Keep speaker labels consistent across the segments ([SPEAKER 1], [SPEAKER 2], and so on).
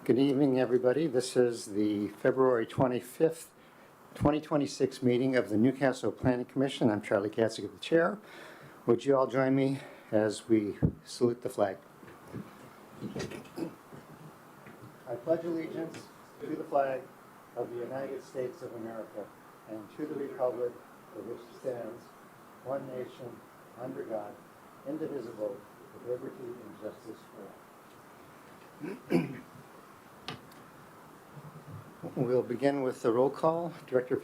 [SPEAKER 1] Good evening, everybody. This is the February 25th, 2026 meeting of the Newcastle Planning Commission. I'm Charlie Katzig, the chair. Would you all join me as we salute the flag? I pledge allegiance to the flag of the United States of America and to the republic for which it stands, one nation, under God, indivisible, with liberty and justice for all. We'll begin with the roll call. Director,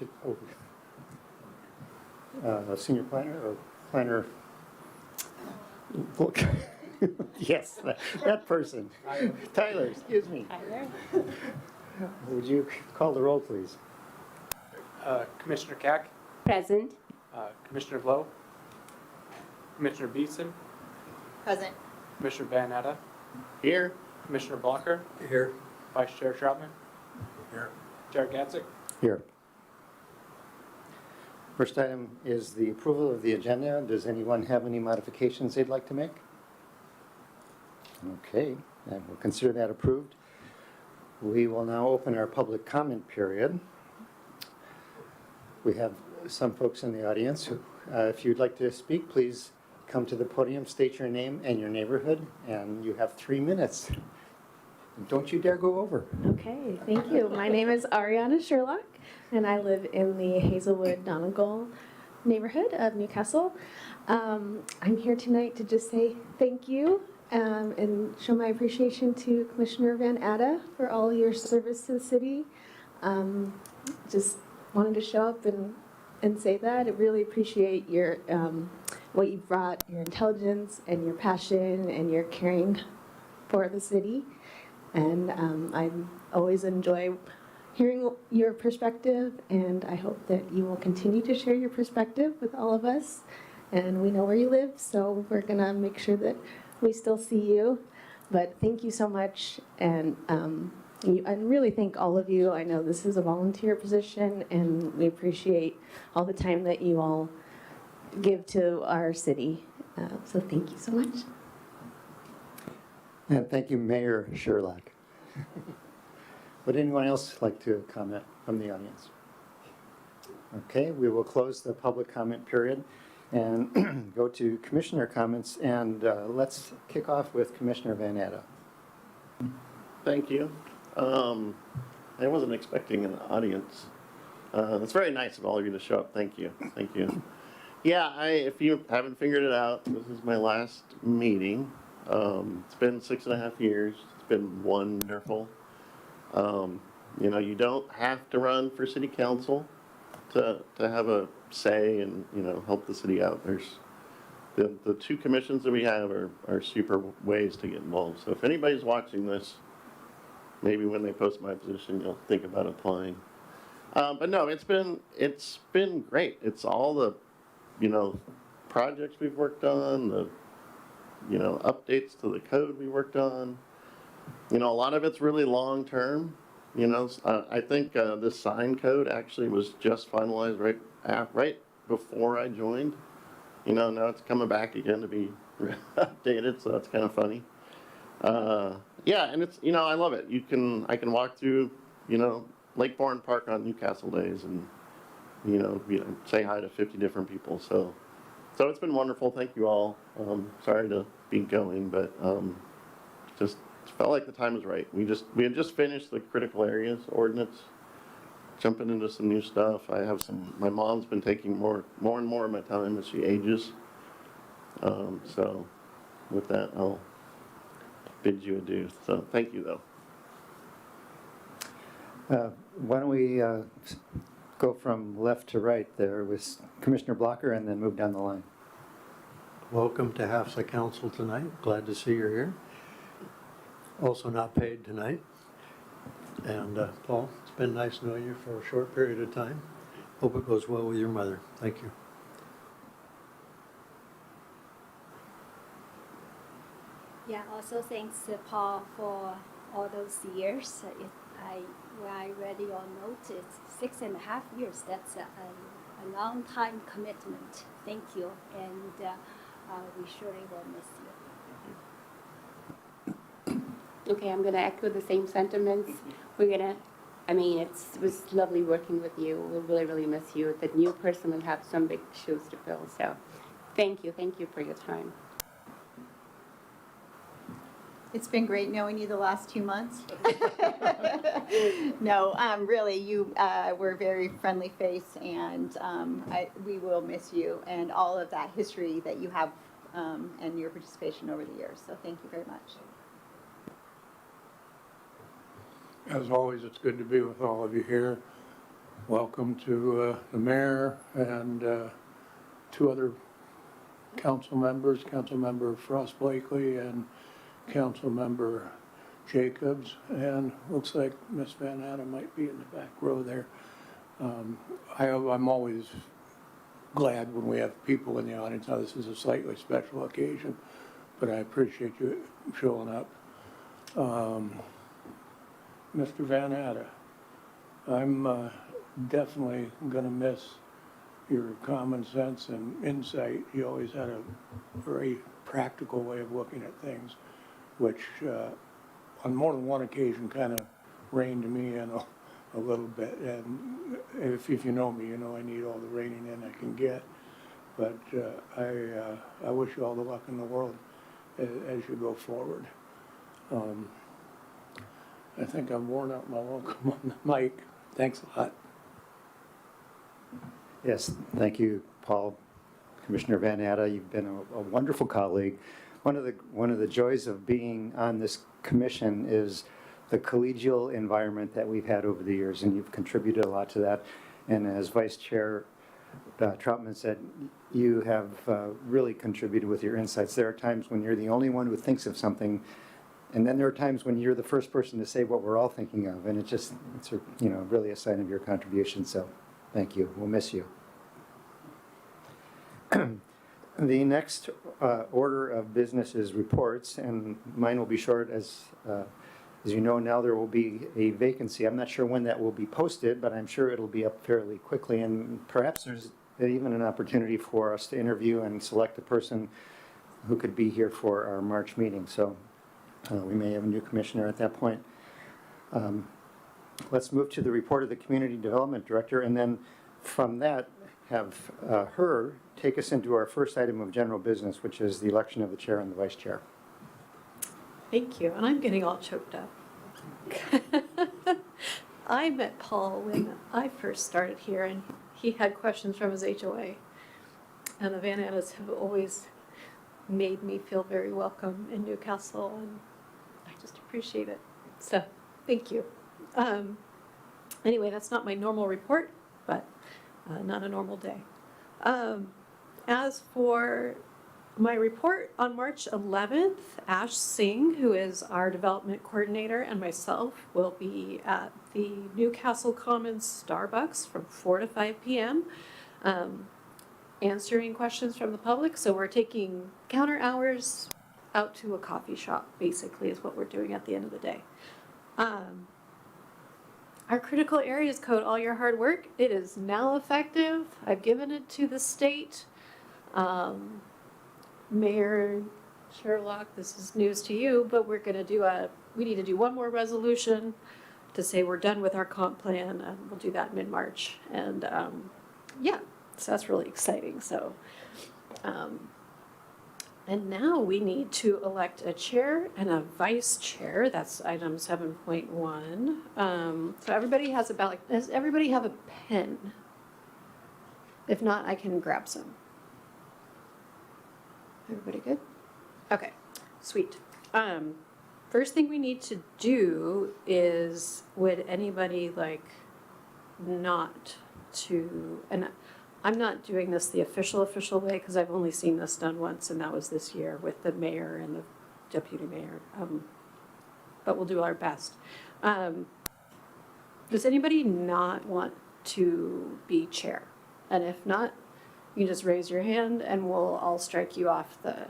[SPEAKER 1] Senior Planner or Planner? Yes, that person. Tyler, excuse me.
[SPEAKER 2] Tyler.
[SPEAKER 1] Would you call the roll, please?
[SPEAKER 3] Commissioner Cack,
[SPEAKER 2] Present.
[SPEAKER 3] Commissioner Blow, Commissioner Beeson,
[SPEAKER 4] Present.
[SPEAKER 3] Commissioner Banetta,
[SPEAKER 5] Here.
[SPEAKER 3] Commissioner Blocker,
[SPEAKER 5] Here.
[SPEAKER 3] Vice Chair Troutman,
[SPEAKER 5] Here.
[SPEAKER 3] Chair Gatzek.
[SPEAKER 1] Here. First item is the approval of the agenda. Does anyone have any modifications they'd like to make? Okay, and we'll consider that approved. We will now open our public comment period. We have some folks in the audience who, if you'd like to speak, please come to the podium, state your name and your neighborhood, and you have 3 minutes. Don't you dare go over.
[SPEAKER 6] Okay, thank you. My name is Ariana Sherlock, and I live in the Hazelwood Donegal neighborhood of Newcastle. I'm here tonight to just say thank you and show my appreciation to Commissioner Van Atta for all your service to the city. Just wanted to show up and say that. I really appreciate your what you've brought, your intelligence and your passion and your caring for the city. And I always enjoy hearing your perspective, and I hope that you will continue to share your perspective with all of us. And we know where you live, so we're going to make sure that we still see you. But thank you so much, and I really thank all of you. I know this is a volunteer position, and we appreciate all the time that you all give to our city. So thank you so much.
[SPEAKER 1] And thank you, Mayor Sherlock. Would anyone else like to comment from the audience? Okay, we will close the public comment period and go to commissioner comments, and let's kick off with Commissioner Van Atta.
[SPEAKER 5] Thank you. I wasn't expecting an audience. It's very nice of all of you to show up. Thank you. Thank you. Yeah, if you haven't figured it out, this is my last meeting. It's been 6.5 years. It's been wonderful. You don't have to run for city council to have a say and, help the city out. There's the 2 commissions that we have are super ways to get involved. So if anybody's watching this, maybe when they post my position, you'll think about applying. But no, it's been great. It's all the, projects we've worked on, the updates to the code we worked on. A lot of it's really long term. I think the sign code actually was just finalized right before I joined. Now it's coming back again to be updated, so that's kind of funny. Yeah, and it's I love it. I can walk through Lake Bourne Park on Newcastle days and say hi to 50 different people. So it's been wonderful. Thank you all. Sorry to be going, but just felt like the time was right. We had just finished the critical areas ordinance, jumping into some new stuff. My mom's been taking more and more of my time as she ages. So with that, I'll bid you adieu. So thank you, though.
[SPEAKER 1] Why don't we go from left to right there with Commissioner Blocker and then move down the line.
[SPEAKER 7] Welcome to HAFSA Council tonight. Glad to see you're here. Also not paid tonight. And Paul, it's been nice knowing you for a short period of time. Hope it goes well with your mother. Thank you.
[SPEAKER 2] Yeah, also thanks to Paul for all those years. When I read your note, it's 6.5 years. That's a long time commitment. Thank you, and we surely will miss you.
[SPEAKER 4] Okay, I'm gonna echo the same sentiments. It was lovely working with you. We'll really, really miss you. The new person will have some big shoes to fill, so thank you for your time.
[SPEAKER 8] It's been great knowing you the last 2 months. No, really, you were a very friendly face, and we will miss you and all of that history that you have and your participation over the years. So thank you very much.
[SPEAKER 9] As always, it's good to be with all of you here. Welcome to the mayor and 2 other council members, Councilmember Frost Blakely and Councilmember Jacobs. And looks like Miss Van Adam might be in the back row there. I'm always glad when we have people in the audience. Now, this is a slightly special occasion, but I appreciate you showing up. Mr. Van Atta, I'm definitely going to miss your common sense and insight. You always had a very practical way of looking at things, which on more than one occasion kind of reined me in a little bit. And if you know me, you know I need all the reining in I can get. But I wish you all the luck in the world as you go forward. I think I've worn out my welcome on the mic. Thanks a lot.
[SPEAKER 1] Yes, thank you, Paul. Commissioner Van Atta, you've been a wonderful colleague. One of the joys of being on this commission is the collegial environment that we've had over the years, and you've contributed a lot to that. And as Vice Chair Troutman said, you have really contributed with your insights. There are times when you're the only one who thinks of something, and then there are times when you're the first person to say what we're all thinking of, and it's really a sign of your contribution. So, thank you. We'll miss you. The next order of business is reports, and mine will be short. As you know, now there will be a vacancy. I'm not sure when that will be posted, but I'm sure it'll be up fairly quickly, and perhaps there's even an opportunity for us to interview and select a person who could be here for our March meeting. So we may have a new commissioner at that point. Let's move to the report of the Community Development Director, and then from that have her take us into our first item of general business, which is the election of the chair and the vice chair.
[SPEAKER 6] Thank you, and I'm getting all choked up. I met Paul when I first started here, and he had questions from his HOA. And the Van Attas have always made me feel very welcome in Newcastle, and I just appreciate it. So, thank you. Anyway, that's not my normal report, but not a normal day. As for my report, on March 11th, Ash Singh, who is our development coordinator, and myself will be at the Newcastle Commons Starbucks from 4 to 5 p.m. Answering questions from the public. So we're taking counter hours out to a coffee shop, basically, is what we're doing at the end of the day. Our critical areas code, all your hard work, it is now effective. I've given it to the state. Mayor Sherlock, this is news to you, but we're going to we need to do one more resolution to say we're done with our comp plan, and we'll do that mid-March. And yeah, so that's really exciting. So, and now we need to elect a chair and a vice chair. That's item 7.1. So everybody has a ballot. Does everybody have a pen? If not, I can grab some. Everybody good? Okay, sweet. First thing we need to do is, would anybody like not to, and I'm not doing this the official way because I've only seen this done once, and that was this year with the mayor and the deputy mayor. But we'll do our best. Does anybody not want to be chair? And if not, you just raise your hand and I'll strike you off the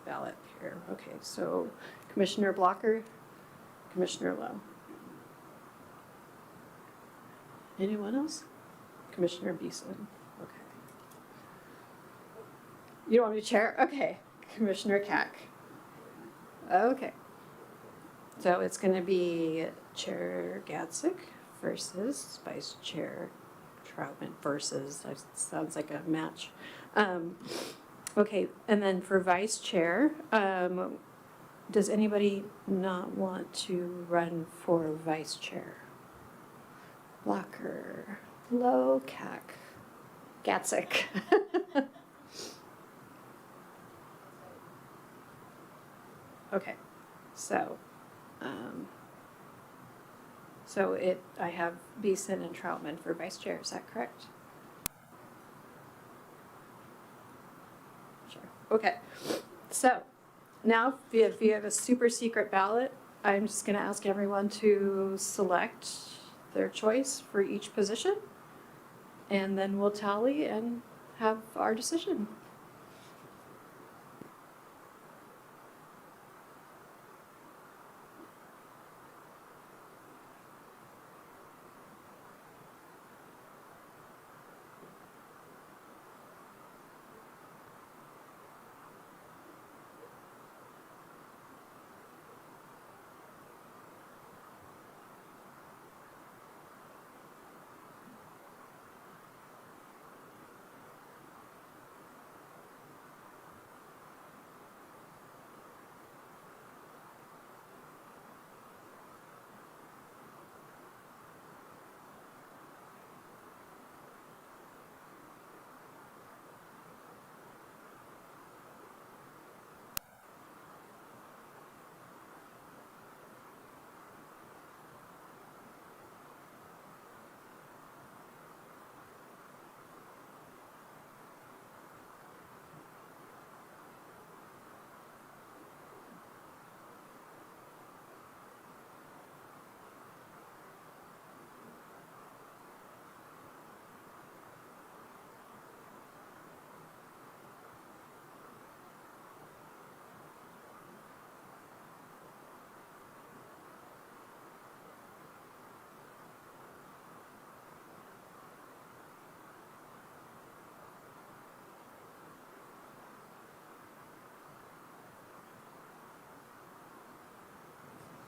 [SPEAKER 6] ballot here. Okay, so Commissioner Blocker, Commissioner Lowe. Anyone else? Commissioner Beeson. Okay. You don't want me to chair? Okay. Commissioner Kack. Okay.
[SPEAKER 10] So it's going to be Chair Gatzik versus Vice Chair Troutman versus, that sounds like a match. Okay, and then for Vice Chair, does anybody not want to run for Vice Chair? Blocker, Lowcack, Gatzik. Okay, so, I have Beeson and Troutman for Vice Chair, is that correct? Sure, okay. So, now if you have a super secret ballot, I'm just gonna ask everyone to select their choice for each position. And then we'll tally and have our decision.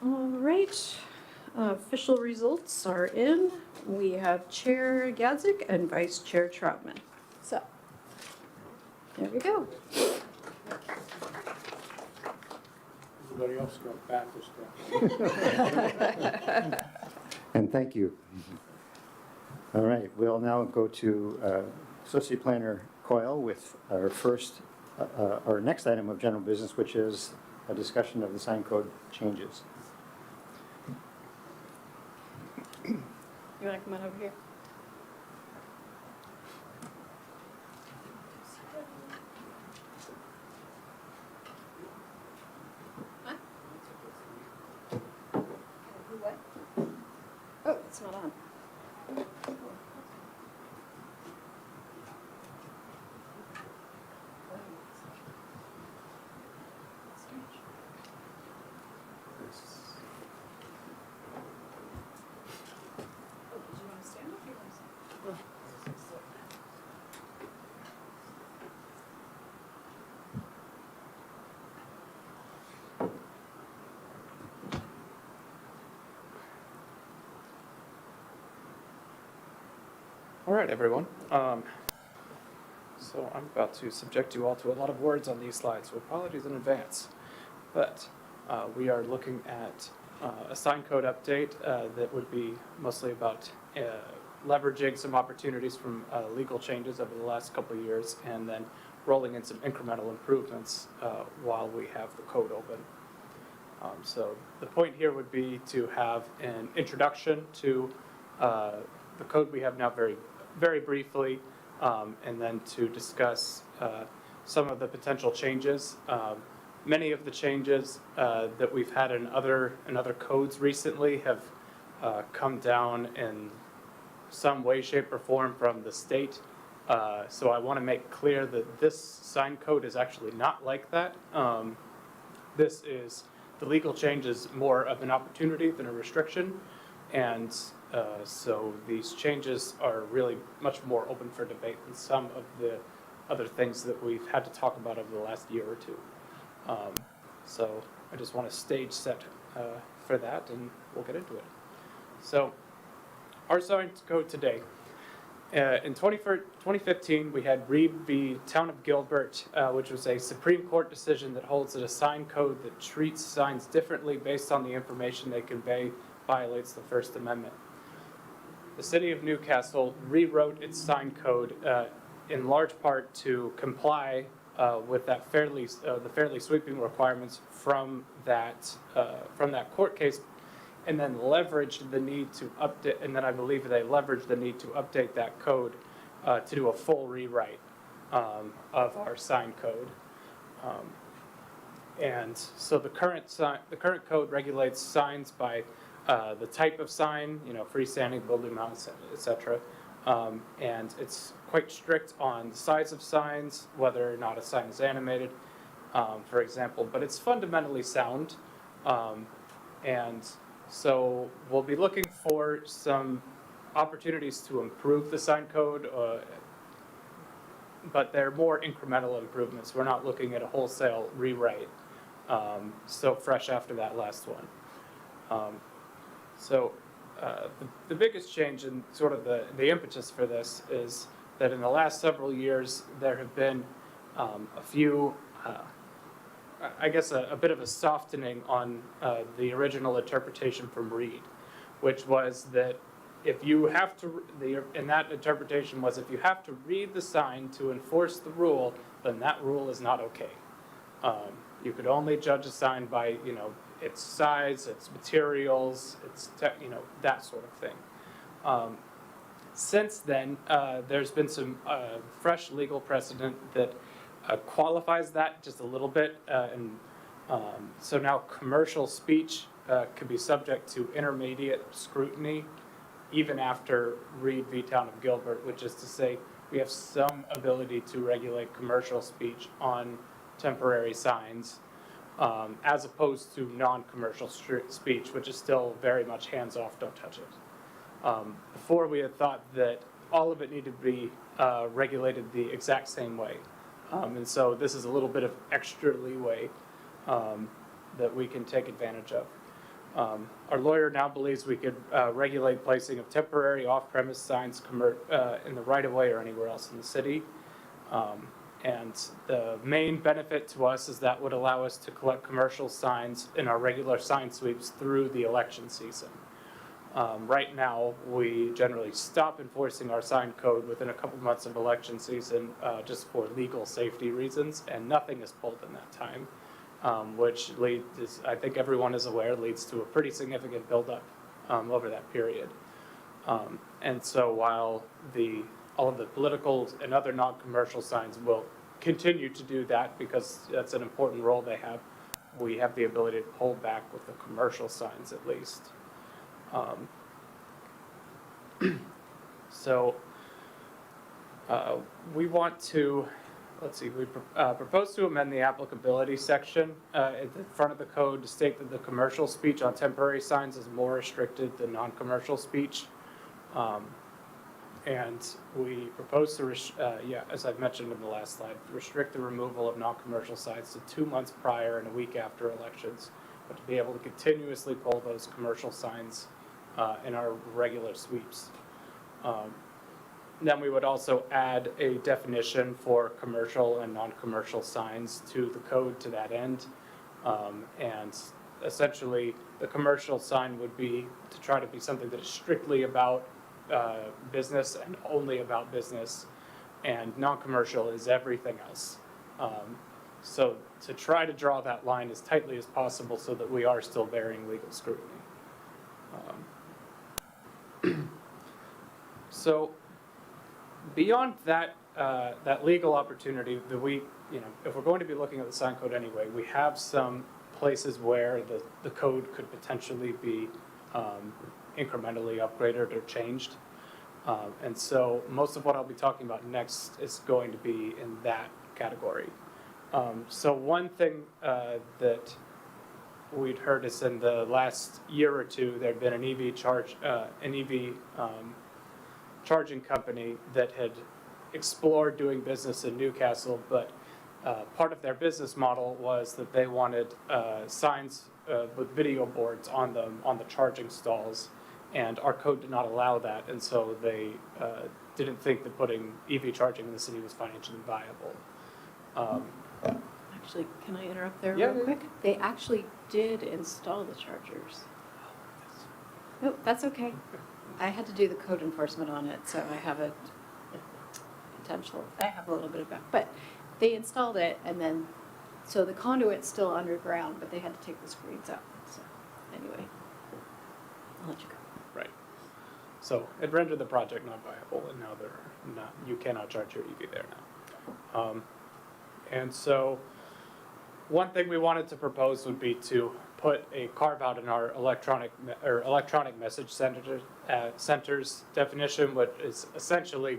[SPEAKER 10] All right, official results are in. We have Chair Gadzik and Vice Chair Troutman. So, there we go.
[SPEAKER 3] Everybody else got back this time.
[SPEAKER 1] And thank you. All right, we'll now go to Associate Planner Coyle with our next item of general business, which is a discussion of the sign code changes.
[SPEAKER 10] You want to come on over here? Oh, it's not on.
[SPEAKER 3] All right, everyone. So I'm about to subject you all to a lot of words on these slides, so apologies in advance. But we are looking at a sign code update that would be mostly about leveraging some opportunities from legal changes over the last couple of years and then rolling in some incremental improvements while we have the code open. So the point here would be to have an introduction to the code we have now very briefly, and then to discuss some of the potential changes. Many of the changes that we've had in other codes recently have come down in some way, shape, or form from the state. So I want to make clear that this sign code is actually not like that. This is, the legal change is more of an opportunity than a restriction. And so these changes are really much more open for debate than some of the other things that we've had to talk about over the last year or two. So I just want to stage set for that, and we'll get into it. So, our sign code today. In 2015, we had Reed v. Town of Gilbert, which was a Supreme Court decision that holds that a sign code that treats signs differently based on the information they convey violates the First Amendment. The city of Newcastle rewrote its sign code in large part to comply with that the fairly sweeping requirements from that court case, and then leveraged the need to update, and then I believe they leveraged the need to update that code to do a full rewrite of our sign code. And so the current code regulates signs by the type of sign, freestanding, building mounts, etc. And it's quite strict on the size of signs, whether or not a sign is animated, for example, but it's fundamentally sound. And so we'll be looking for some opportunities to improve the sign code, but they're more incremental improvements. We're not looking at a wholesale rewrite, so fresh after that last one. The biggest change in sort of the impetus for this is that in the last several years, there have been a few I guess a bit of a softening on the original interpretation from Reed, which was that if you have to, and that interpretation was if you have to read the sign to enforce the rule, then that rule is not okay. You could only judge a sign by, its size, its materials, that sort of thing. Since then, there's been some fresh legal precedent that qualifies that just a little bit, so now commercial speech can be subject to intermediate scrutiny even after Reed v. Town of Gilbert, which is to say we have some ability to regulate commercial speech on temporary signs, as opposed to non-commercial speech, which is still very much hands-off, don't touch it. Before we had thought that all of it needed to be regulated the exact same way. And so this is a little bit of extra leeway that we can take advantage of. Our lawyer now believes we could regulate placing of temporary off-premise signs in the right-of-way or anywhere else in the city. And the main benefit to us is that would allow us to collect commercial signs in our regular sign sweeps through the election season. Right now, we generally stop enforcing our sign code within a couple months of election season just for legal safety reasons, and nothing is pulled in that time, which leads, I think everyone is aware, leads to a pretty significant buildup over that period. And so while all of the political and other non-commercial signs will continue to do that because that's an important role they have, we have the ability to pull back with the commercial signs at least. We want to, we propose to amend the applicability section at the front of the code to state that the commercial speech on temporary signs is more restricted than non-commercial speech. And we propose to, as I've mentioned in the last slide, restrict the removal of non-commercial signs to 2 months prior and a week after elections, but to be able to continuously pull those commercial signs in our regular sweeps. Then we would also add a definition for commercial and non-commercial signs to the code to that end. And essentially, the commercial sign would be to try to be something that is strictly about business and only about business, and non-commercial is everything else. So to try to draw that line as tightly as possible so that we are still bearing legal scrutiny. So beyond that, that legal opportunity that we, if we're going to be looking at the sign code anyway, we have some places where the code could potentially be incrementally upgraded or changed. And so most of what I'll be talking about next is going to be in that category. So one thing that we'd heard is in the last year or two, there had been an EV charging company that had explored doing business in Newcastle, but part of their business model was that they wanted signs with video boards on them on the charging stalls, and our code did not allow that, and so they didn't think that putting EV charging in the city was financially viable.
[SPEAKER 10] Actually, can I interrupt there
[SPEAKER 3] Yeah.
[SPEAKER 10] real quick? They actually did install the chargers. No, that's okay. I had to do the code enforcement on it, so I have a little bit of back. But they installed it, and then, so the conduit's still underground, but they had to take the screens out. So anyway, I'll let you go.
[SPEAKER 3] Right. So it rendered the project not viable, and now they're not. You cannot charge your EV there now. And so, one thing we wanted to propose would be to put a carve out in our electronic message centers definition, which is essentially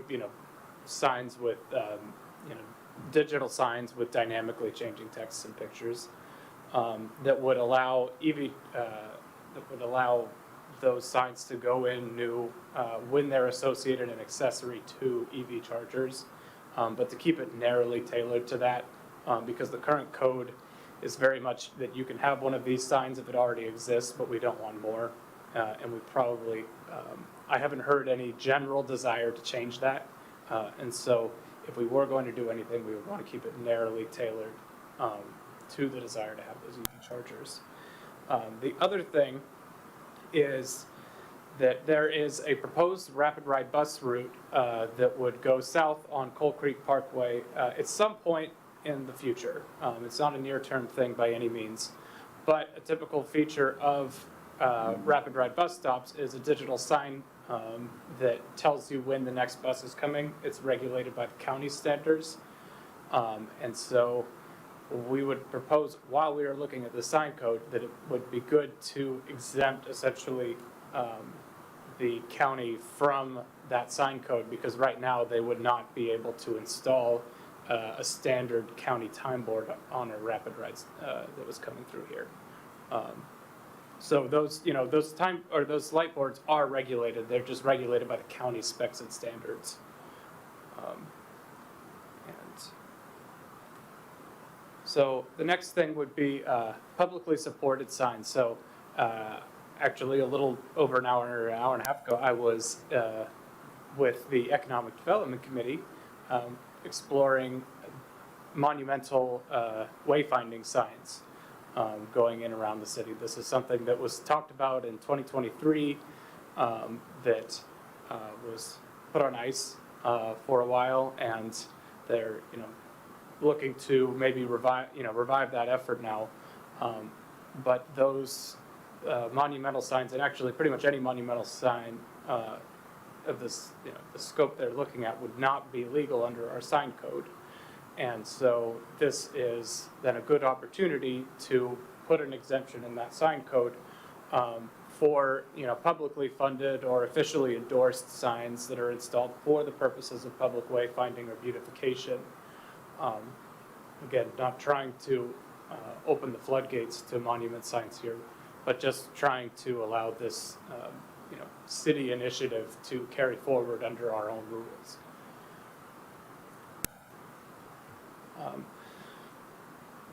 [SPEAKER 3] signs with digital signs with dynamically changing texts and pictures that would allow those signs to go in new when they're associated and accessory to EV chargers, but to keep it narrowly tailored to that, because the current code is very much that you can have one of these signs if it already exists, but we don't want more. And we probably, I haven't heard any general desire to change that. And so if we were going to do anything, we would want to keep it narrowly tailored to the desire to have those EV chargers. The other thing is that there is a proposed rapid ride bus route that would go south on Coal Creek Parkway at some point in the future. It's not a near-term thing by any means, but a typical feature of rapid ride bus stops is a digital sign that tells you when the next bus is coming. It's regulated by the county standards. And so we would propose, while we are looking at the sign code, that it would be good to exempt essentially the county from that sign code, because right now they would not be able to install a standard county time board on a rapid rides that was coming through here. So those those light boards are regulated. They're just regulated by the county specs and standards. And so the next thing would be publicly supported signs. So actually a little over an hour and a half ago, I was with the Economic Development Committee exploring monumental wayfinding signs going in around the city. This is something that was talked about in 2023 that was put on ice for a while, and they're looking to maybe revive that effort now. But those monumental signs, and actually pretty much any monumental sign of this, the scope they're looking at, would not be legal under our sign code. And so this is then a good opportunity to put an exemption in that sign code for publicly funded or officially endorsed signs that are installed for the purposes of public wayfinding or beautification. Again, not trying to open the floodgates to monument signs here, but just trying to allow this city initiative to carry forward under our own rules.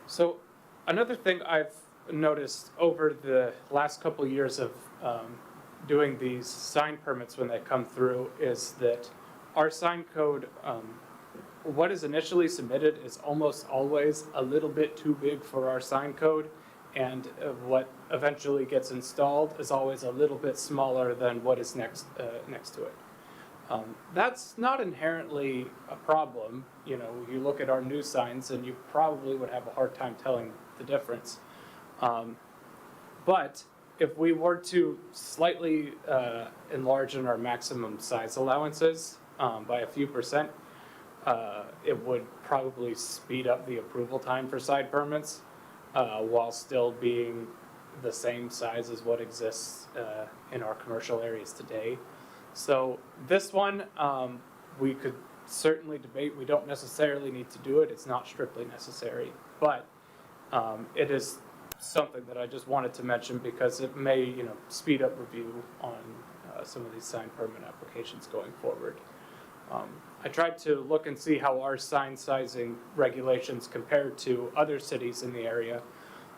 [SPEAKER 3] So another thing I've noticed over the last couple of years of doing these sign permits when they come through is that our sign code, what is initially submitted is almost always a little bit too big for our sign code, and what eventually gets installed is always a little bit smaller than what is next to it. That's not inherently a problem. You look at our new signs and you probably would have a hard time telling the difference. But if we were to slightly enlarge in our maximum size allowances by a few percent, it would probably speed up the approval time for side permits while still being the same size as what exists in our commercial areas today. So this one, we could certainly debate. We don't necessarily need to do it. It's not strictly necessary, but it is something that I just wanted to mention because it may, speed up review on some of these sign permit applications going forward. I tried to look and see how our sign sizing regulations compared to other cities in the area.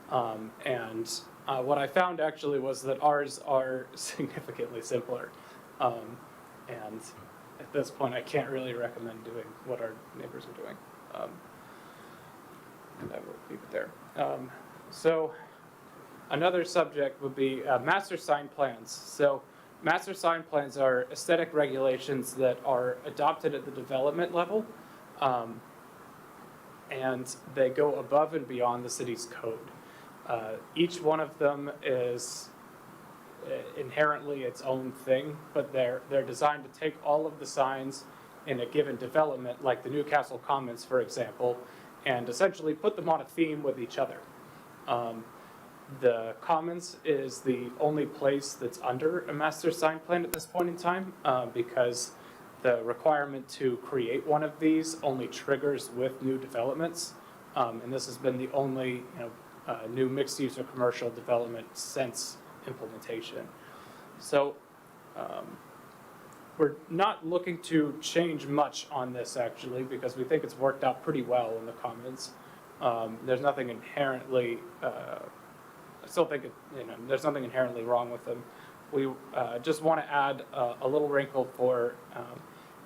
[SPEAKER 3] What I found actually was that ours are significantly simpler. And at this point, I can't really recommend doing what our neighbors are doing. And I will leave it there. So another subject would be master sign plans. So master sign plans are aesthetic regulations that are adopted at the development level, and they go above and beyond the city's code. Each one of them is inherently its own thing, but they're designed to take all of the signs in a given development, like the Newcastle Commons, for example, and essentially put them on a theme with each other. The Commons is the only place that's under a master sign plan at this point in time, because the requirement to create one of these only triggers with new developments, and this has been the only new mixed-use or commercial development since implementation. So we're not looking to change much on this actually, because we think it's worked out pretty well in the Commons. There's nothing inherently, I still think there's nothing inherently wrong with them. We just want to add a little wrinkle for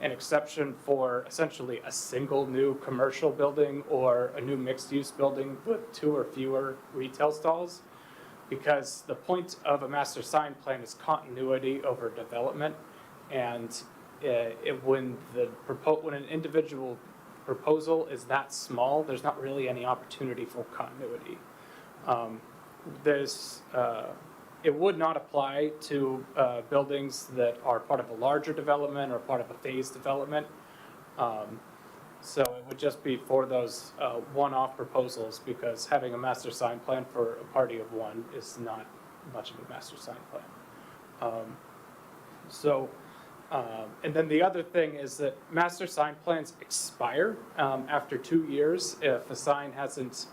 [SPEAKER 3] an exception for essentially a single new commercial building or a new mixed-use building with 2 or fewer retail stalls, because the point of a master sign plan is continuity over development, and when an individual proposal is that small, there's not really any opportunity for continuity. It would not apply to buildings that are part of a larger development or part of a phased development. So it would just be for those one-off proposals, because having a master sign plan for a party of one is not much of a master sign plan. And then the other thing is that master sign plans expire after 2 years if a sign hasn't,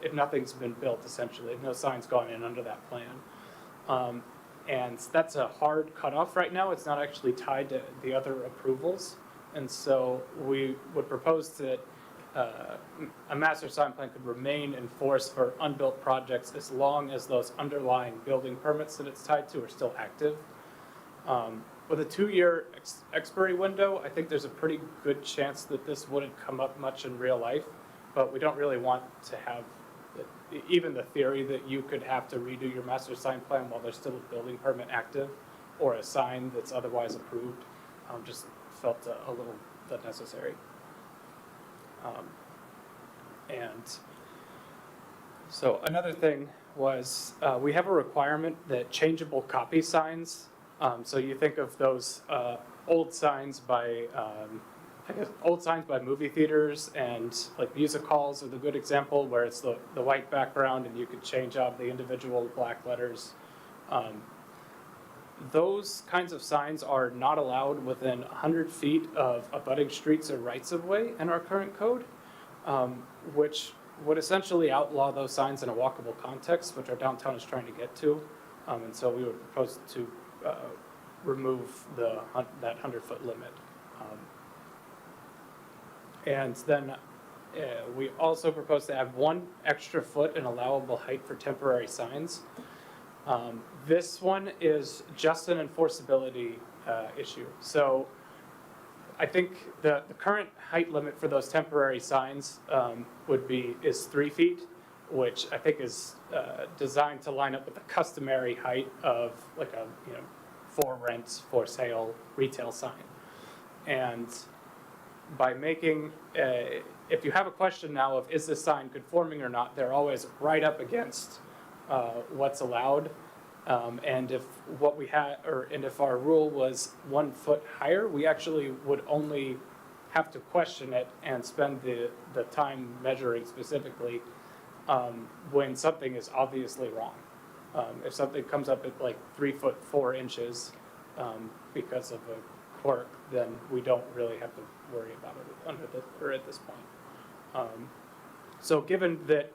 [SPEAKER 3] if nothing's been built, essentially, if no sign's gone in under that plan. And that's a hard cutoff right now. It's not actually tied to the other approvals. And so we would propose that a master sign plan could remain in force for unbuilt projects as long as those underlying building permits that it's tied to are still active. With a 2-year expiry window, I think there's a pretty good chance that this wouldn't come up much in real life, but we don't really want to have even the theory that you could have to redo your master sign plan while there's still a building permit active or a sign that's otherwise approved. Just felt a little unnecessary. And so another thing was we have a requirement that changeable copy signs, so you think of those old signs by old signs by movie theaters and like music halls are the good example, where it's the white background and you could change out the individual black letters. Those kinds of signs are not allowed within 100 feet of abutting streets or rights-of-way in our current code, which would essentially outlaw those signs in a walkable context, which our downtown is trying to get to. And so we would propose to remove that 100-foot limit. And then we also propose to add 1 extra foot in allowable height for temporary signs. This one is just an enforceability issue. So I think the current height limit for those temporary signs is 3 feet, which I think is designed to line up with the customary height of like a for rent, for sale retail sign. And by making, if you have a question now of is this sign conforming or not, they're always right up against what's allowed. And if what we had, and if our rule was 1 foot higher, we actually would only have to question it and spend the time measuring specifically when something is obviously wrong. If something comes up at like 3 foot 4 inches because of a quirk, then we don't really have to worry about it at this point. So given that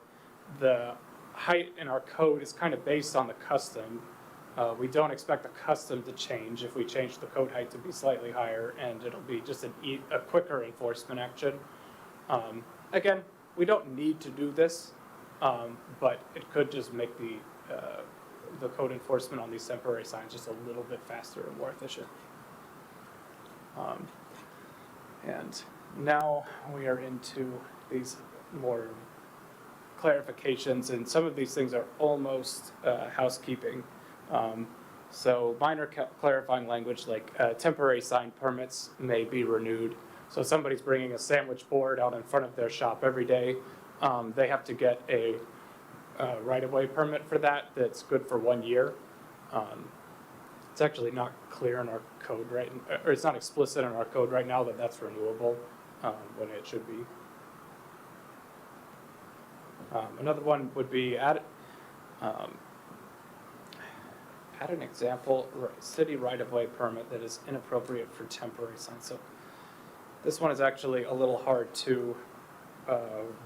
[SPEAKER 3] the height in our code is kind of based on the custom, We don't expect the custom to change if we change the code height to be slightly higher, and it'll be just a quicker enforcement action. Again, we don't need to do this, but it could just make the code enforcement on these temporary signs just a little bit faster and more efficient. And now we are into these more clarifications, and some of these things are almost housekeeping. So minor clarifying language like temporary sign permits may be renewed. So if somebody's bringing a sandwich board out in front of their shop every day, they have to get a right-of-way permit for that that's good for 1 year. It's actually not clear in our code or it's not explicit in our code right now that that's renewable when it should be. Another one would be add an example, city right-of-way permit that is inappropriate for temporary signs. So this one is actually a little hard to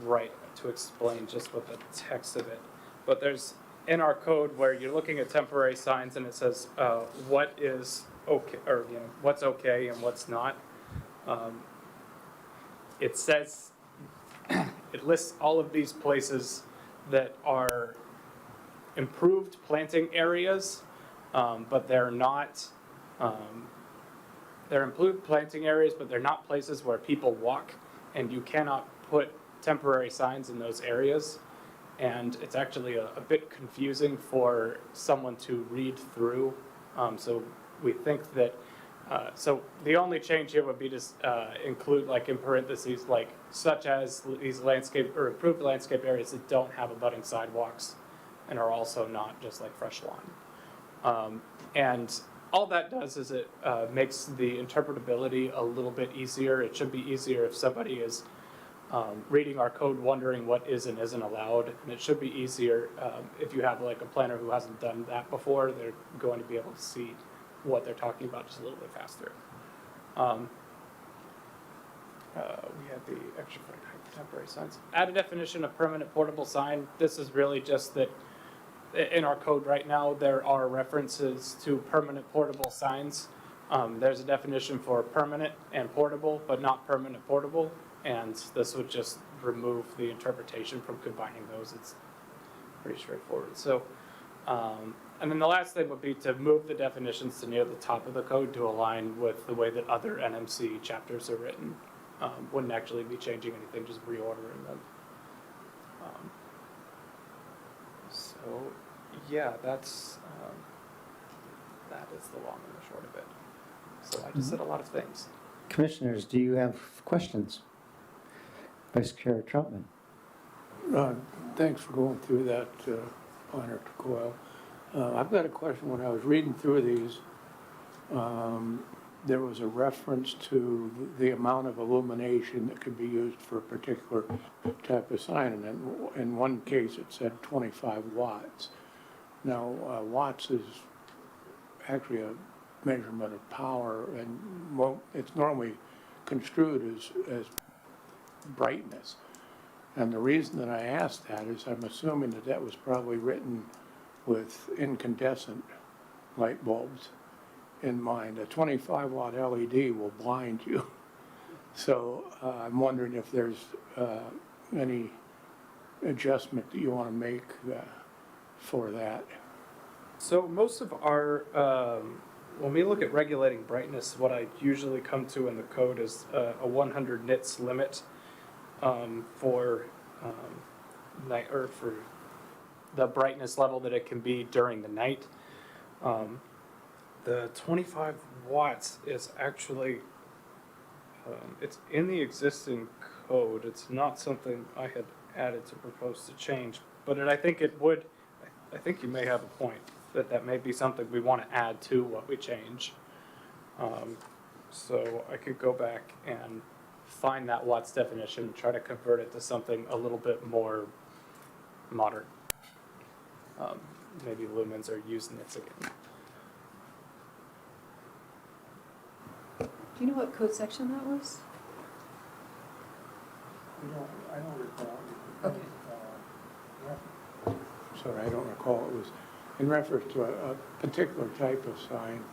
[SPEAKER 3] write, to explain just with the text of it. But there's, in our code where you're looking at temporary signs and it says what is okay, or what's okay and what's not. It says, it lists all of these places that are improved planting areas, but they're not, they're improved planting areas, but they're not places where people walk, and you cannot put temporary signs in those areas. And it's actually a bit confusing for someone to read through. So we think that, so the only change here would be to include, like in parentheses, like such as these landscape or improved landscape areas that don't have abutting sidewalks and are also not just like fresh lawn. And all that does is it makes the interpretability a little bit easier. It should be easier if somebody is reading our code wondering what is and isn't allowed. And it should be easier if you have like a planner who hasn't done that before. They're going to be able to see what they're talking about just a little bit faster. We had the extra temporary signs. Add a definition of permanent portable sign. This is really just that in our code right now, there are references to permanent portable signs. There's a definition for permanent and portable, but not permanent portable. And this would just remove the interpretation from combining those. It's pretty straightforward. So, and then the last thing would be to move the definitions to near the top of the code to align with the way that other NMC chapters are written. Wouldn't actually be changing anything, just reordering them. So, yeah, that is the long and the short of it. So I just said a lot of things.
[SPEAKER 1] Commissioners, do you have questions? Vice Chair Troutman.
[SPEAKER 9] Thanks for going through that, Planner Coyle. I've got a question. When I was reading through these, there was a reference to the amount of illumination that could be used for a particular type of sign. And in one case, it said 25 watts. Now, watts is actually a measurement of power, and it's normally construed as brightness. And the reason that I asked that is I'm assuming that that was probably written with incandescent light bulbs in mind. A 25 watt LED will blind you. So I'm wondering if there's any adjustment that you want to make for that.
[SPEAKER 3] So most of our, when we look at regulating brightness, what I usually come to in the code is a 100 nits limit for night, or for the brightness level that it can be during the night. The 25 watts is actually, it's in the existing code. It's not something I had added to propose to change, but I think it would, I think you may have a point that may be something we want to add to what we change. So I could go back and find that watts definition and try to convert it to something a little bit more modern. Maybe lumens or use nits again.
[SPEAKER 10] Do you know what code section that was?
[SPEAKER 9] I don't recall.
[SPEAKER 10] Okay.
[SPEAKER 9] Sorry, I don't recall. in reference to a particular type of sign,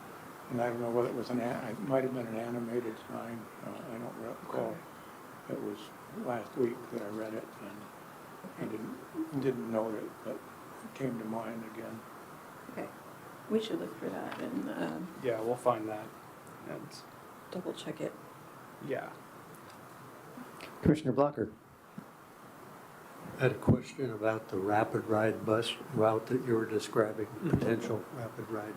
[SPEAKER 9] and I don't know whether it was it might have been an animated sign, I don't recall. It was last week that I read it, and I didn't note it, but it came to mind again.
[SPEAKER 10] Okay, we should look for that and
[SPEAKER 3] Yeah, we'll find that. And,
[SPEAKER 10] double check it.
[SPEAKER 3] yeah.
[SPEAKER 1] Commissioner Blocker?
[SPEAKER 7] I had a question about the rapid ride bus route that you were describing, potential rapid ride.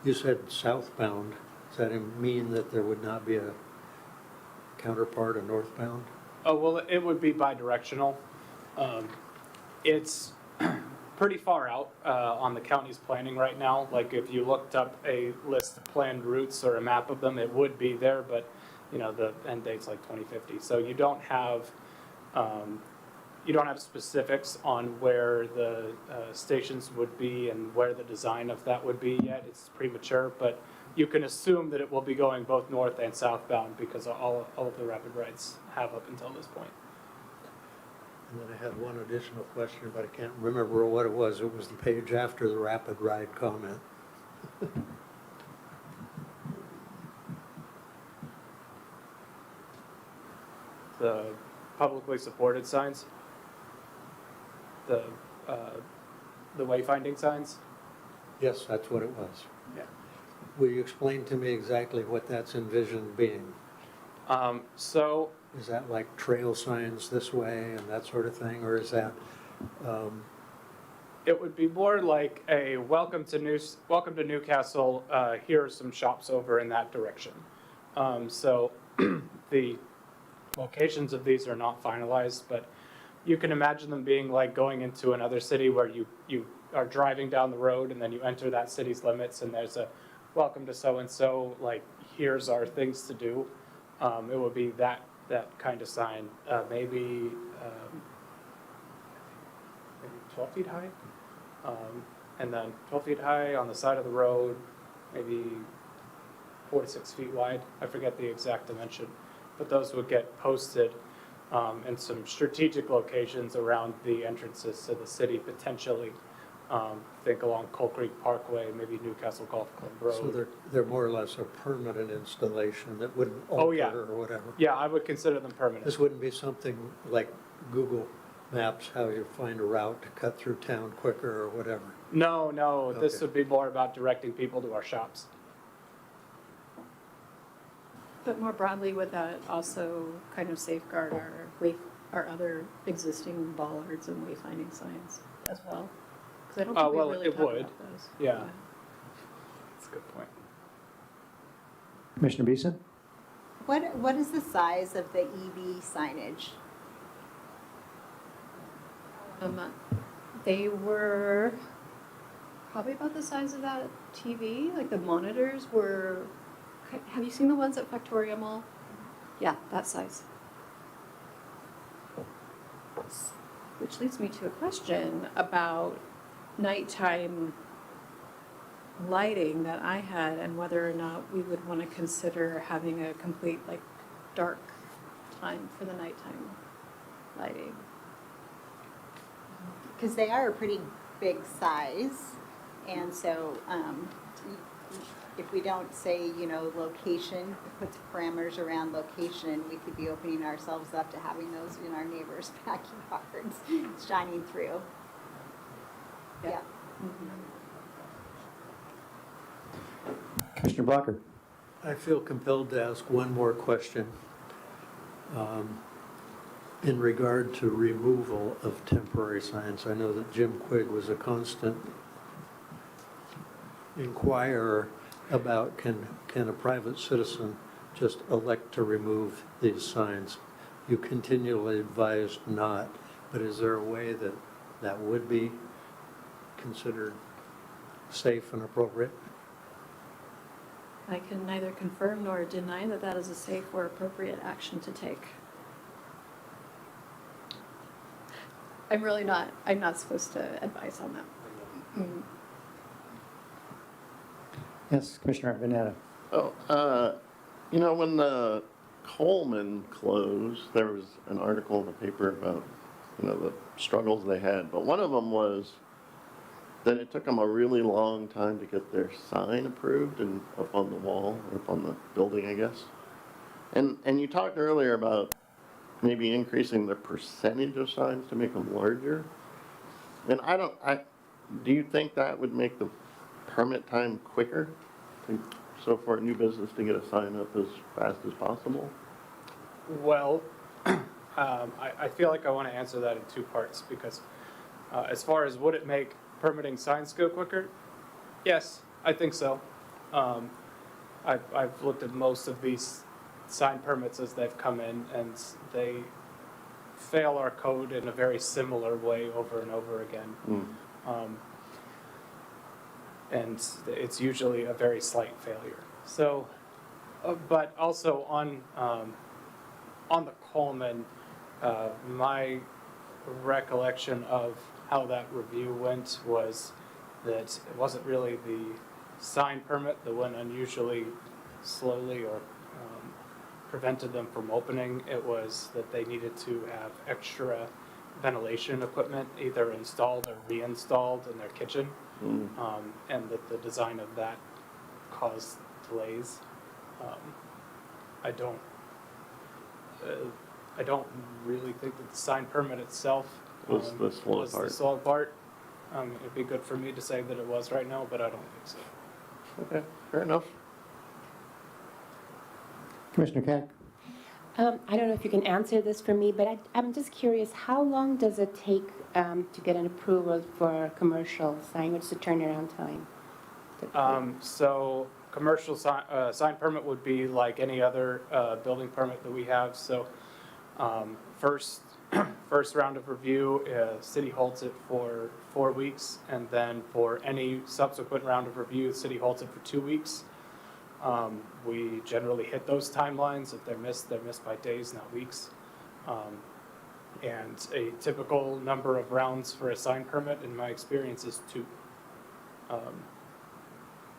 [SPEAKER 7] You said southbound. Does that mean that there would not be a counterpart, a northbound?
[SPEAKER 3] Oh, well, it would be bi-directional. It's pretty far out on the county's planning right now. Like if you looked up a list of planned routes or a map of them, it would be there, but you know, the end date's like 2050. So you don't have specifics on where the stations would be and where the design of that would be yet. It's premature, but you can assume that it will be going both north and southbound because all of the rapid rides have up until this point.
[SPEAKER 7] And then I had one additional question, but I can't remember what it was. It was the page after the rapid ride comment.
[SPEAKER 3] The publicly supported signs, the wayfinding signs.
[SPEAKER 7] Yes, that's what it was.
[SPEAKER 3] Yeah.
[SPEAKER 7] Will you explain to me exactly what that's envisioned being?
[SPEAKER 3] So
[SPEAKER 7] Is that like trail signs this way and that sort of thing, or is that,
[SPEAKER 3] it would be more like a welcome to Newcastle. Here are some shops over in that direction. So the locations of these are not finalized, but you can imagine them being like going into another city where you are driving down the road and then you enter that city's limits and there's a welcome to so-and-so, like here's our things to do. It would be that kind of sign, maybe 12 feet high. And then 12 feet high on the side of the road, maybe 4 to 6 feet wide. I forget the exact dimension, but those would get posted in some strategic locations around the entrances to the city, potentially. Think along Coal Creek Parkway, maybe Newcastle Golf Club Road.
[SPEAKER 7] so they're more or less a permanent installation that wouldn't
[SPEAKER 3] Oh, yeah.
[SPEAKER 7] alter or whatever?
[SPEAKER 3] Yeah, I would consider them permanent.
[SPEAKER 7] This wouldn't be something like Google Maps, how you find a route to cut through town quicker or whatever?
[SPEAKER 3] No, this
[SPEAKER 7] Okay.
[SPEAKER 3] would be more about directing people to our shops.
[SPEAKER 10] But more broadly, would that also kind of safeguard our other existing bollards and wayfinding signs as well? Because I don't think we
[SPEAKER 3] Well,
[SPEAKER 10] really
[SPEAKER 3] it
[SPEAKER 10] talk
[SPEAKER 3] would.
[SPEAKER 10] about those.
[SPEAKER 3] Yeah. That's a good point.
[SPEAKER 1] Commissioner Beeson?
[SPEAKER 8] What is the size of the EV signage?
[SPEAKER 10] They were probably about the size of that TV. Like the monitors were. Have you seen the ones at Factoria Mall? Yeah, that size. Which leads me to a question about nighttime lighting that I had and whether or not we would want to consider having a complete like dark time for the nighttime lighting.
[SPEAKER 8] Because they are a pretty big size, and so if we don't say, location, it puts parameters around location, we could be opening ourselves up to having those in our neighbors' backyards shining through. Yeah.
[SPEAKER 1] Commissioner Blocker?
[SPEAKER 7] I feel compelled to ask one more question in regard to removal of temporary signs. I know that Jim Quigg was a constant inquirer about can a private citizen just elect to remove these signs? You continually advised not, but is there a way that that would be considered safe and appropriate?
[SPEAKER 10] I can neither confirm nor deny that that is a safe or appropriate action to take. I'm not supposed to advise on that.
[SPEAKER 1] Yes, Commissioner Vanetta.
[SPEAKER 5] When the Coleman closed, there was an article in the paper about, the struggles they had. But one of them was that it took them a really long time to get their sign approved and up on the wall, or up on the building, I guess. And you talked earlier about maybe increasing the percentage of signs to make them larger. And do you think that would make the permit time quicker? So for a new business to get a sign up as fast as possible?
[SPEAKER 3] Well, I feel like I want to answer that in two parts because as far as would it make permitting signs go quicker? Yes, I think so. I've looked at most of these sign permits as they've come in, and they fail our code in a very similar way over and over again. And it's usually a very slight failure. So, but also on the Coleman, my recollection of how that review went was that it wasn't really the sign permit that went unusually slowly or prevented them from opening. It was that they needed to have extra ventilation equipment either installed or reinstalled in their kitchen, and that the design of that caused delays. I don't really think that the sign permit itself
[SPEAKER 5] Was the slow
[SPEAKER 3] was
[SPEAKER 5] part.
[SPEAKER 3] the slow part. It'd be good for me to say that it was right now, but I don't think so.
[SPEAKER 5] Okay, fair enough.
[SPEAKER 1] Commissioner Keck?
[SPEAKER 4] I don't know if you can answer this for me, but I'm just curious, how long does it take to get an approval for a commercial sign? What's the turnaround time?
[SPEAKER 3] So commercial sign permit would be like any other building permit that we have. So first round of review, city holds it for 4 weeks, and then for any subsequent round of review, the city holds it for 2 weeks. We generally hit those timelines. If they're missed by days, not weeks. And a typical number of rounds for a sign permit, in my experience, is 2.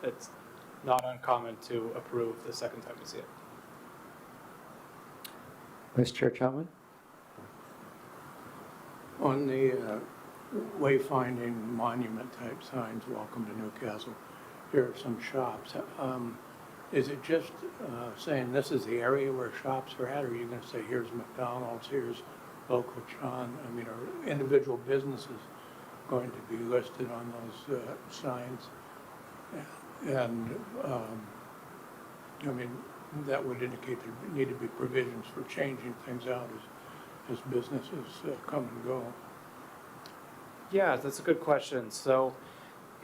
[SPEAKER 3] It's not uncommon to approve the second time you see it.
[SPEAKER 1] Vice Chair Chapman?
[SPEAKER 9] On the wayfinding monument type signs, welcome to Newcastle, here are some shops. Is it just saying this is the area where shops are at, or are you going to say here's McDonald's, here's Local John? I mean, are individual businesses going to be listed on those signs? And, I mean, that would indicate there need to be provisions for changing things out as businesses come and go.
[SPEAKER 3] Yeah, that's a good question. So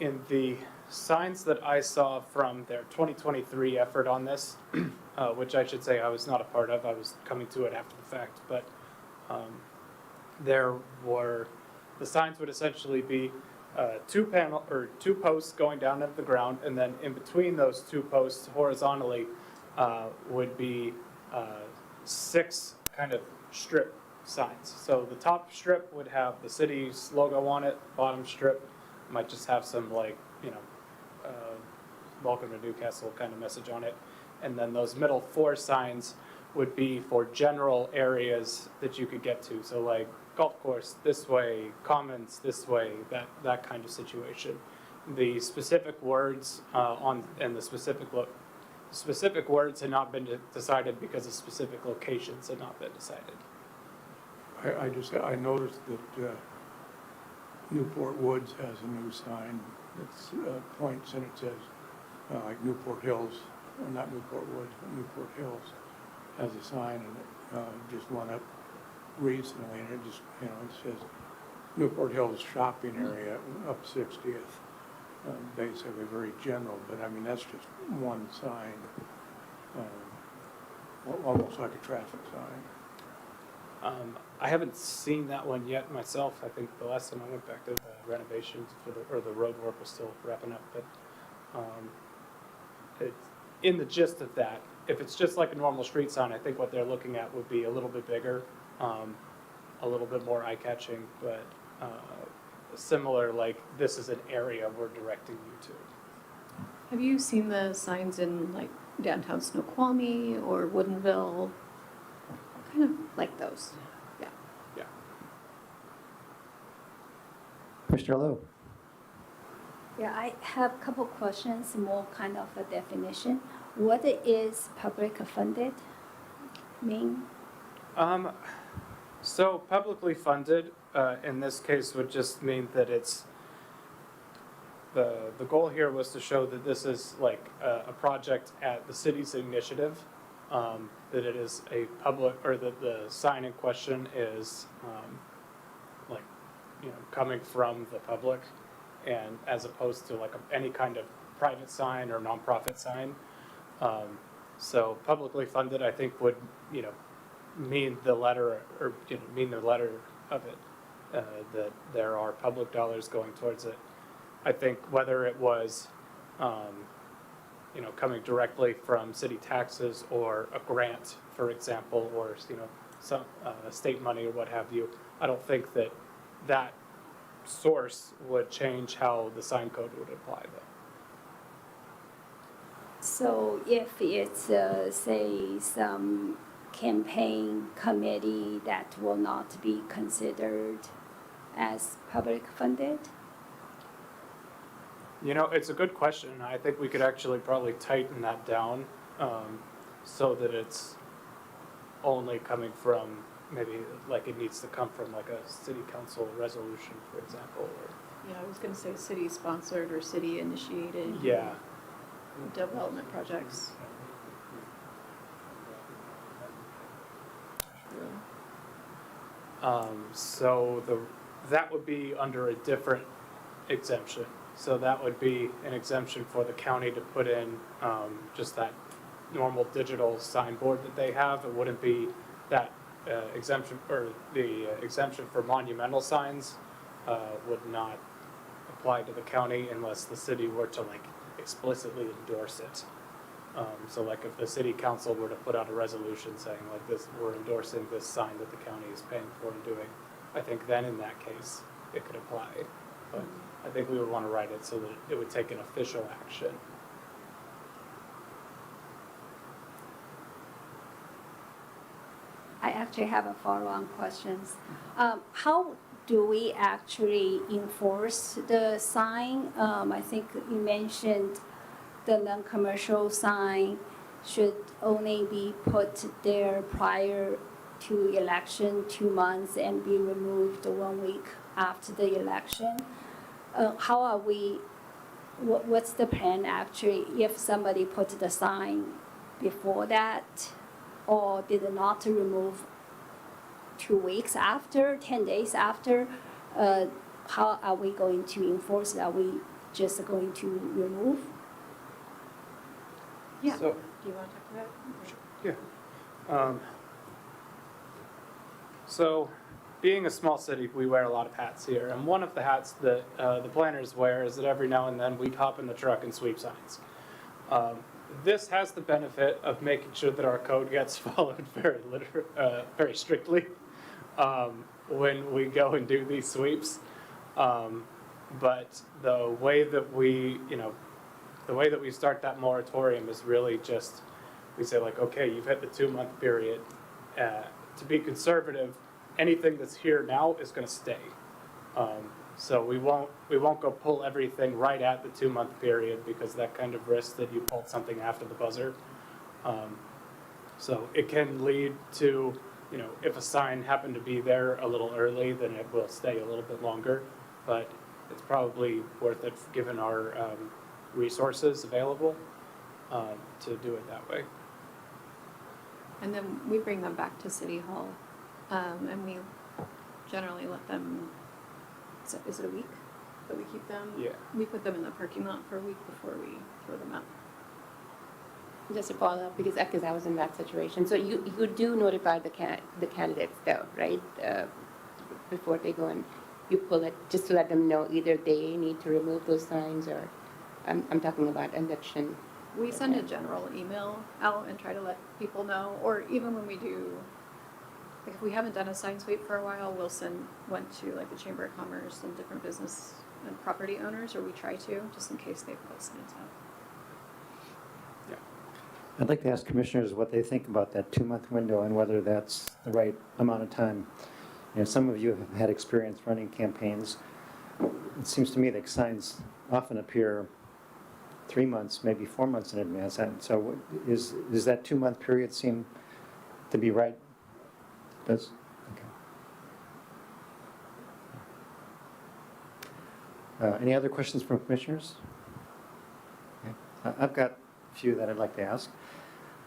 [SPEAKER 3] in the signs that I saw from their 2023 effort on this, which I should say I was not a part of, I was coming to it after the fact, but the signs would essentially be 2 posts going down into the ground, and then in between those 2 posts horizontally would be 6 kind of strip signs. So the top strip would have the city's logo on it. Bottom strip might just have some welcome to Newcastle kind of message on it. And then those middle 4 signs would be for general areas that you could get to. So like golf course this way, commons this way, that kind of situation. The specific words the specific words had not been decided because the specific locations had not been decided.
[SPEAKER 9] I noticed that Newport Woods has a new sign that points, and it says, like Newport Hills, or not Newport Woods, but Newport Hills has a sign, and it just went up recently, and it just, it says Newport Hills shopping area up 60th. Basically very general, but I mean, that's just one sign, almost like a traffic sign.
[SPEAKER 3] I haven't seen that one yet myself. I think the last time I went back to the renovations or the road work was still wrapping up. But it's in the gist of that. If it's just like a normal street sign, I think what they're looking at would be a little bit bigger, a little bit more eye-catching, but similar, like this is an area we're directing you to.
[SPEAKER 10] Have you seen the signs in like downtown Snoqualmie or Woodinville? Kind of like those, yeah.
[SPEAKER 3] Yeah.
[SPEAKER 1] Commissioner Lowe?
[SPEAKER 2] Yeah, I have a couple questions, more kind of a definition. What is public funded mean?
[SPEAKER 3] So publicly funded, in this case, would just mean that it's, the goal here was to show that this is like a project at the city's initiative, that it is a public, or that the sign in question is, like, coming from the public, and as opposed to like any kind of private sign or nonprofit sign. So publicly funded, I think, would, mean the letter, or mean the letter of it, that there are public dollars going towards it. I think whether it was, coming directly from city taxes or a grant, for example, or, some state money or what have you, I don't think that that source would change how the sign code would apply, though.
[SPEAKER 2] So if it's, say, some campaign committee that will not be considered as public funded?
[SPEAKER 3] It's a good question. I think we could actually probably tighten that down, so that it's only coming from, maybe like it needs to come from like a city council resolution, for example, or,
[SPEAKER 10] Yeah, I was gonna say city-sponsored or city-initiated.
[SPEAKER 3] yeah.
[SPEAKER 10] Development projects.
[SPEAKER 3] So that would be under a different exemption. So that would be an exemption for the county to put in, just that normal digital signboard that they have. It wouldn't be that exemption, or the exemption for monumental signs would not apply to the county unless the city were to like explicitly endorse it. So like if the city council were to put out a resolution saying like this, we're endorsing this sign that the county is paying for and doing, I think then in that case, it could apply. But I think we would want to write it so that it would take an official action.
[SPEAKER 2] I actually have a follow-on questions. How do we actually enforce the sign? I think you mentioned the non-commercial sign should only be put there prior to election 2 months and be removed 1 week after the election. How are we, what's the plan actually if somebody put the sign before that or did not remove 2 weeks after, 10 days after? How are we going to enforce it? Are we just going to remove?
[SPEAKER 10] Yeah.
[SPEAKER 3] So,
[SPEAKER 10] Do you want to talk about it?
[SPEAKER 3] yeah. So, being a small city, we wear a lot of hats here, and one of the hats that the planners wear is that every now and then we hop in the truck and sweep signs. This has the benefit of making sure that our code gets followed very strictly when we go and do these sweeps. But the way that we start that moratorium is really just, we say like, okay, you've hit the 2-month period. To be conservative, anything that's here now is going to stay. So we won't go pull everything right at the 2-month period because that kind of risks that you pulled something after the buzzer. So it can lead to, if a sign happened to be there a little early, then it will stay a little bit longer. But it's probably worth it given our resources available to do it that way.
[SPEAKER 10] And then we bring them back to City Hall, and we generally let them, is it a week that we keep them?
[SPEAKER 3] Yeah.
[SPEAKER 10] We put them in the parking lot for a week before we throw them out.
[SPEAKER 4] Just to follow up, because I was in that situation. So you do notify the candidates though, right? Before they go and you pull it, just to let them know either they need to remove those signs or, I'm talking about election.
[SPEAKER 10] We send a general email out and try to let people know, or even when we do, like if we haven't done a sign sweep for a while, we'll send one to like the Chamber of Commerce and different business and property owners, or we try to, just in case they put signs out.
[SPEAKER 1] I'd like to ask commissioners what they think about that 2-month window and whether that's the right amount of time. Some of you have had experience running campaigns. it seems to me that signs often appear 3 months, maybe 4 months in advance. And so is that 2-month period seem to be right? Does? Okay. Any other questions from commissioners? Okay. I've got a few that I'd like to ask.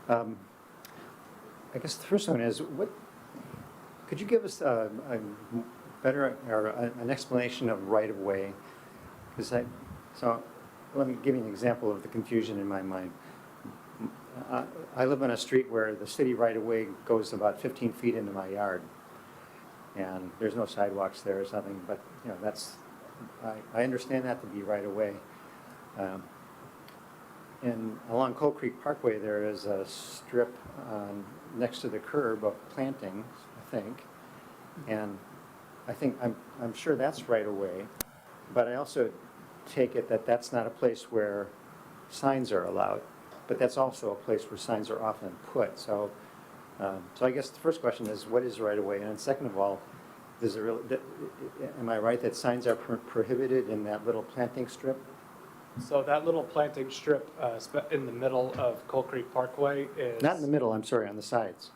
[SPEAKER 1] I guess the first one is, could you give us a better, or an explanation of right-of-way? So let me give you an example of the confusion in my mind. I live on a street where the city right-of-way goes about 15 feet into my yard, and there's no sidewalks there, there's nothing, but, you know, I understand that to be right-of-way. And along Coal Creek Parkway, there is a strip next to the curb of plantings, I think, and I'm sure that's right-of-way, but I also take it that that's not a place where signs are allowed, but that's also a place where signs are often put. So I guess the first question is, what is right-of-way? And then second of all, am I right that signs are prohibited in that little planting strip?
[SPEAKER 3] So that little planting strip in the middle of Coal Creek Parkway is...
[SPEAKER 1] Not in the middle, I'm sorry, on the sides,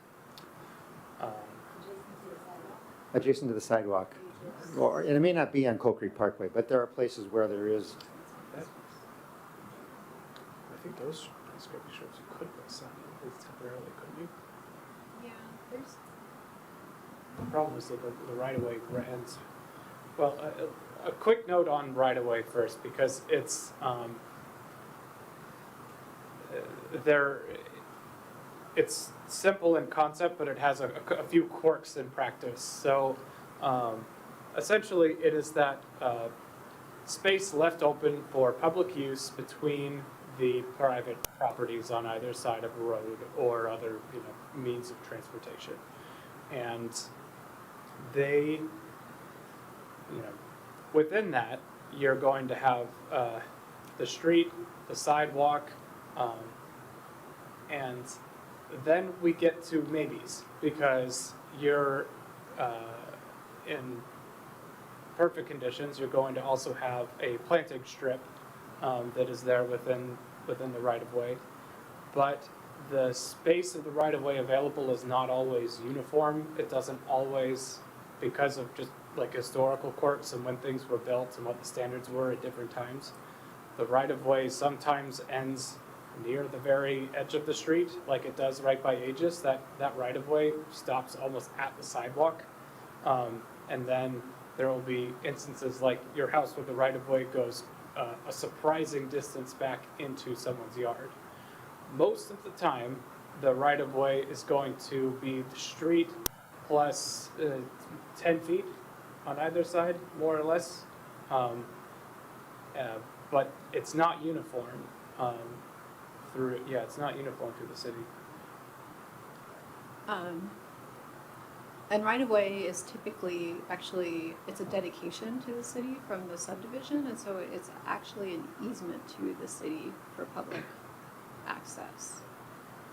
[SPEAKER 1] adjacent to the sidewalk. And it may not be on Coal Creek Parkway, but there are places where there is.
[SPEAKER 3] I think those scraping strips you could put sign in at least temporarily, couldn't you?
[SPEAKER 10] Yeah, there's.
[SPEAKER 3] The problem is that the right-of-way ends. Well, a quick note on right-of-way first, because it's it's simple in concept, but it has a few quirks in practice. So essentially, it is that space left open for public use between the private properties on either side of a road or other, means of transportation. And they, within that, you're going to have the street, the sidewalk, and then we get to maybes, because you're in perfect conditions, you're going to also have a planting strip that is there within the right-of-way. But the space of the right-of-way available is not always uniform. It doesn't always, because of just like historical quirks and when things were built and what the standards were at different times. The right-of-way sometimes ends near the very edge of the street, like it does right by Aegis. That right-of-way stops almost at the sidewalk. And then there will be instances like your house where the right-of-way goes a surprising distance back into someone's yard. Most of the time, the right-of-way is going to be the street plus 10 feet on either side, more or less. But it's not uniform it's not uniform through the city.
[SPEAKER 10] And right-of-way is typically, actually, it's a dedication to the city from the subdivision, and so it's actually an easement to the city for public access.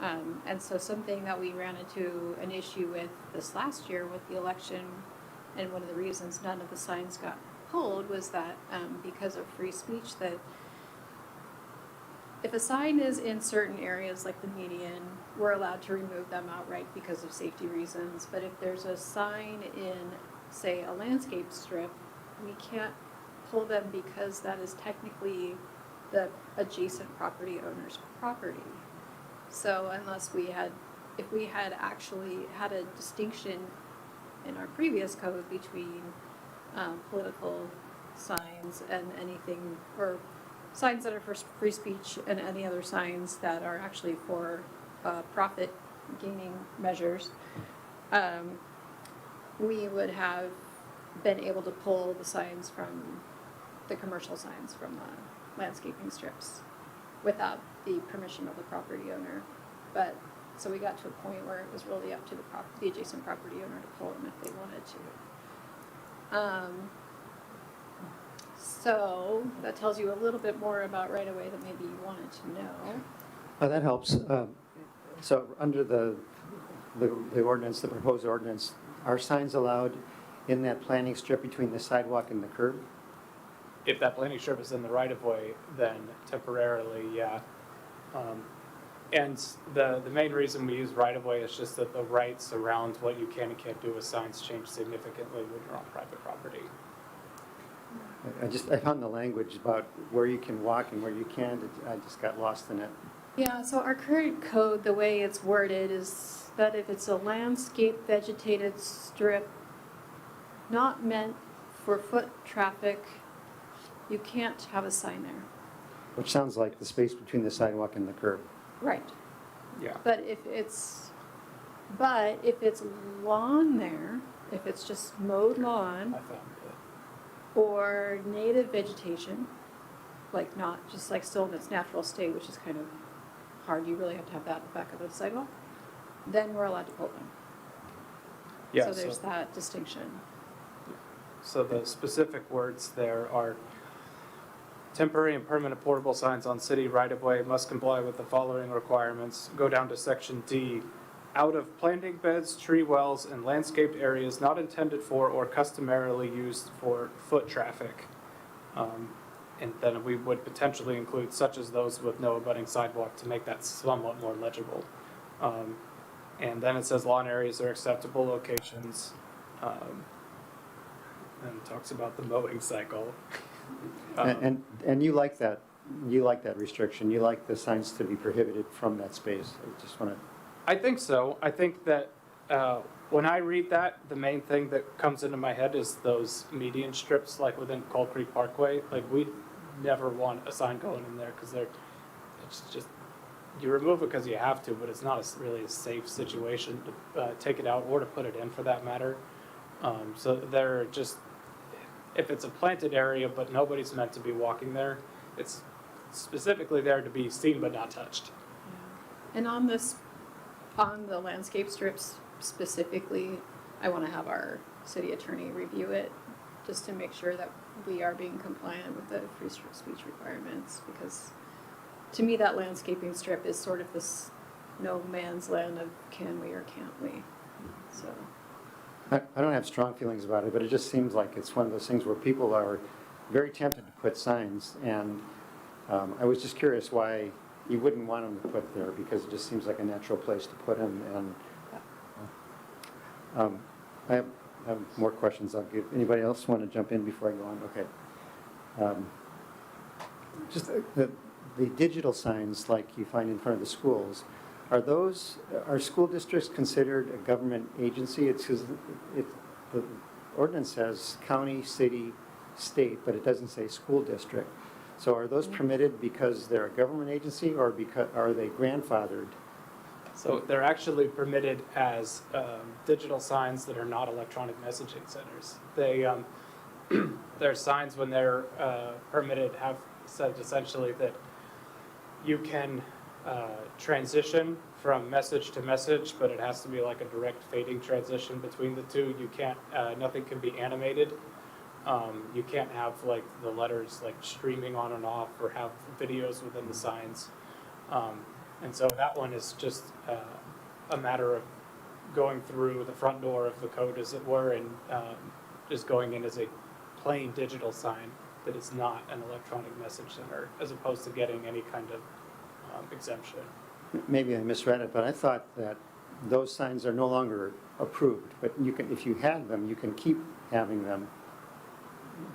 [SPEAKER 10] And so something that we ran into an issue with this last year with the election, and one of the reasons none of the signs got pulled was that because of free speech, that if a sign is in certain areas like the median, we're allowed to remove them outright because of safety reasons. But if there's a sign in, say, a landscape strip, we can't pull them because that is technically the adjacent property owner's property. So if we had actually had a distinction in our previous code between political signs and anything, or signs that are for free speech and any other signs that are actually for profit gaining measures, we would have been able to pull the signs from the commercial signs from the landscaping strips without the permission of the property owner. But so we got to a point where it was really up to the adjacent property owner to pull them if they wanted to. So that tells you a little bit more about right-of-way that maybe you wanted to know.
[SPEAKER 1] Oh, that helps. So under the ordinance, the proposed ordinance, are signs allowed in that planting strip between the sidewalk and the curb?
[SPEAKER 3] if that planting strip is in the right of way, then temporarily, yeah. And the main reason we use right of way is just that the rights around what you can and can't do with signs change significantly when you're on private property.
[SPEAKER 1] I found the language about where you can walk and where you can't, I just got lost in it.
[SPEAKER 10] Yeah, so our current code, the way it's worded is that if it's a landscape vegetated strip not meant for foot traffic, you can't have a sign there.
[SPEAKER 1] Which sounds like the space between the sidewalk and the curb.
[SPEAKER 10] Right.
[SPEAKER 3] Yeah.
[SPEAKER 10] But if it's lawn there, if it's just mowed lawn
[SPEAKER 3] I found it.
[SPEAKER 10] or native vegetation, like not just like still in its natural state, which is kind of hard, you really have to have that at the back of the sidewalk, then we're allowed to pull them.
[SPEAKER 3] Yeah,
[SPEAKER 10] So there's that distinction.
[SPEAKER 3] So the specific words there are temporary and permanent portable signs on city right-of-way must comply with the following requirements. Go down to section D. Out of planting beds, tree wells, and landscaped areas not intended for or customarily used for foot traffic. And then we would potentially include such as those with no abutting sidewalk to make that somewhat more legible. And then it says lawn areas are acceptable locations. And it talks about the mowing cycle.
[SPEAKER 1] And you like that restriction, you like the signs to be prohibited from that space. I just want to,
[SPEAKER 3] I think so. I think that when I read that, the main thing that comes into my head is those median strips, like within Cold Creek Parkway. Like we never want a sign going in there because it's just, you remove it because you have to, but it's not really a safe situation to take it out or to put it in for that matter. So they're just, if it's a planted area but nobody's meant to be walking there, it's specifically there to be seen but not touched.
[SPEAKER 10] And on the landscape strips specifically, I want to have our city attorney review it just to make sure that we are being compliant with the free speech requirements, because to me that landscaping strip is sort of this no man's land of can we or can't we. So
[SPEAKER 1] I don't have strong feelings about it, but it just seems like it's one of those things where people are very tempted to put signs, and I was just curious why you wouldn't want them to put there, because it just seems like a natural place to put them, and I have more questions I'll give. Anybody else want to jump in before I go on? Okay. Just the digital signs like you find in front of the schools, are school districts considered a government agency? It's because the ordinance says county, city, state, but it doesn't say school district. So are those permitted because they're a government agency, or because are they grandfathered?
[SPEAKER 3] So they're actually permitted as digital signs that are not electronic messaging centers. Their signs, when they're permitted, have said essentially that you can transition from message to message, but it has to be like a direct fading transition between the two. You can't, nothing can be animated. You can't have like the letters like streaming on and off, or have videos within the signs. And so that one is just a matter of going through the front door of the code, as it were, and just going in as a plain digital sign that is not an electronic message center, as opposed to getting any kind of exemption.
[SPEAKER 1] Maybe I misread it, but I thought that those signs are no longer approved, but you can, if you had them, you can keep having them.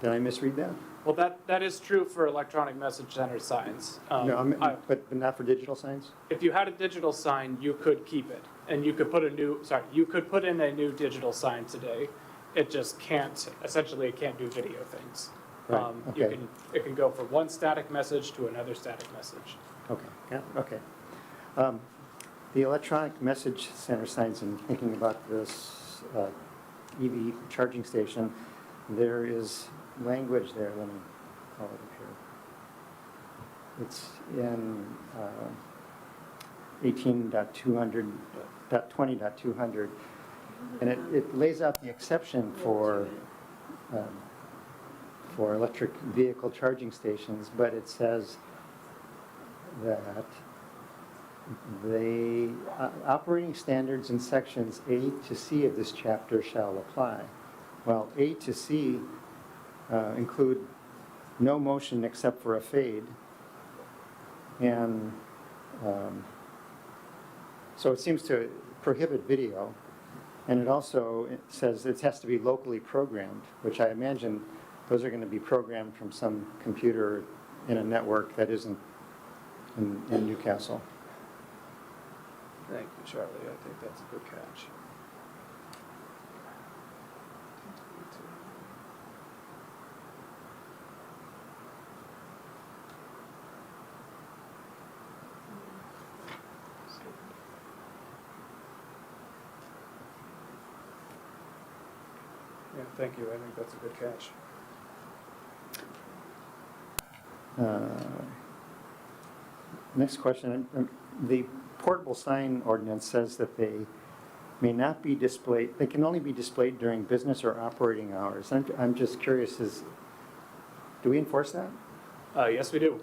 [SPEAKER 1] Did I misread that?
[SPEAKER 3] Well, that is true for electronic message center signs.
[SPEAKER 1] No, but not for digital signs?
[SPEAKER 3] If you had a digital sign, you could keep it, and you could put in a new digital sign today. It just can't, essentially it can't do video things.
[SPEAKER 1] Right, okay.
[SPEAKER 3] It can go from one static message to another static message.
[SPEAKER 1] Okay, yeah, okay. The electronic message center signs, and thinking about this EV charging station, there is language there, let me call it up here. It's in 18.200.20.200, and it lays out the exception for electric vehicle charging stations, but it says that the operating standards in sections A to C of this chapter shall apply. Well, A to C include no motion except for a fade. And so it seems to prohibit video. And it also says it has to be locally programmed, which I imagine those are going to be programmed from some computer in a network that isn't in Newcastle.
[SPEAKER 3] Thank you, Charlie. I think that's a good catch. Yeah, thank you. I think that's a good catch.
[SPEAKER 1] Next question. The portable sign ordinance says that they may not be displayed, they can only be displayed during business or operating hours. I'm just curious, do we enforce that?
[SPEAKER 3] Yes, we do.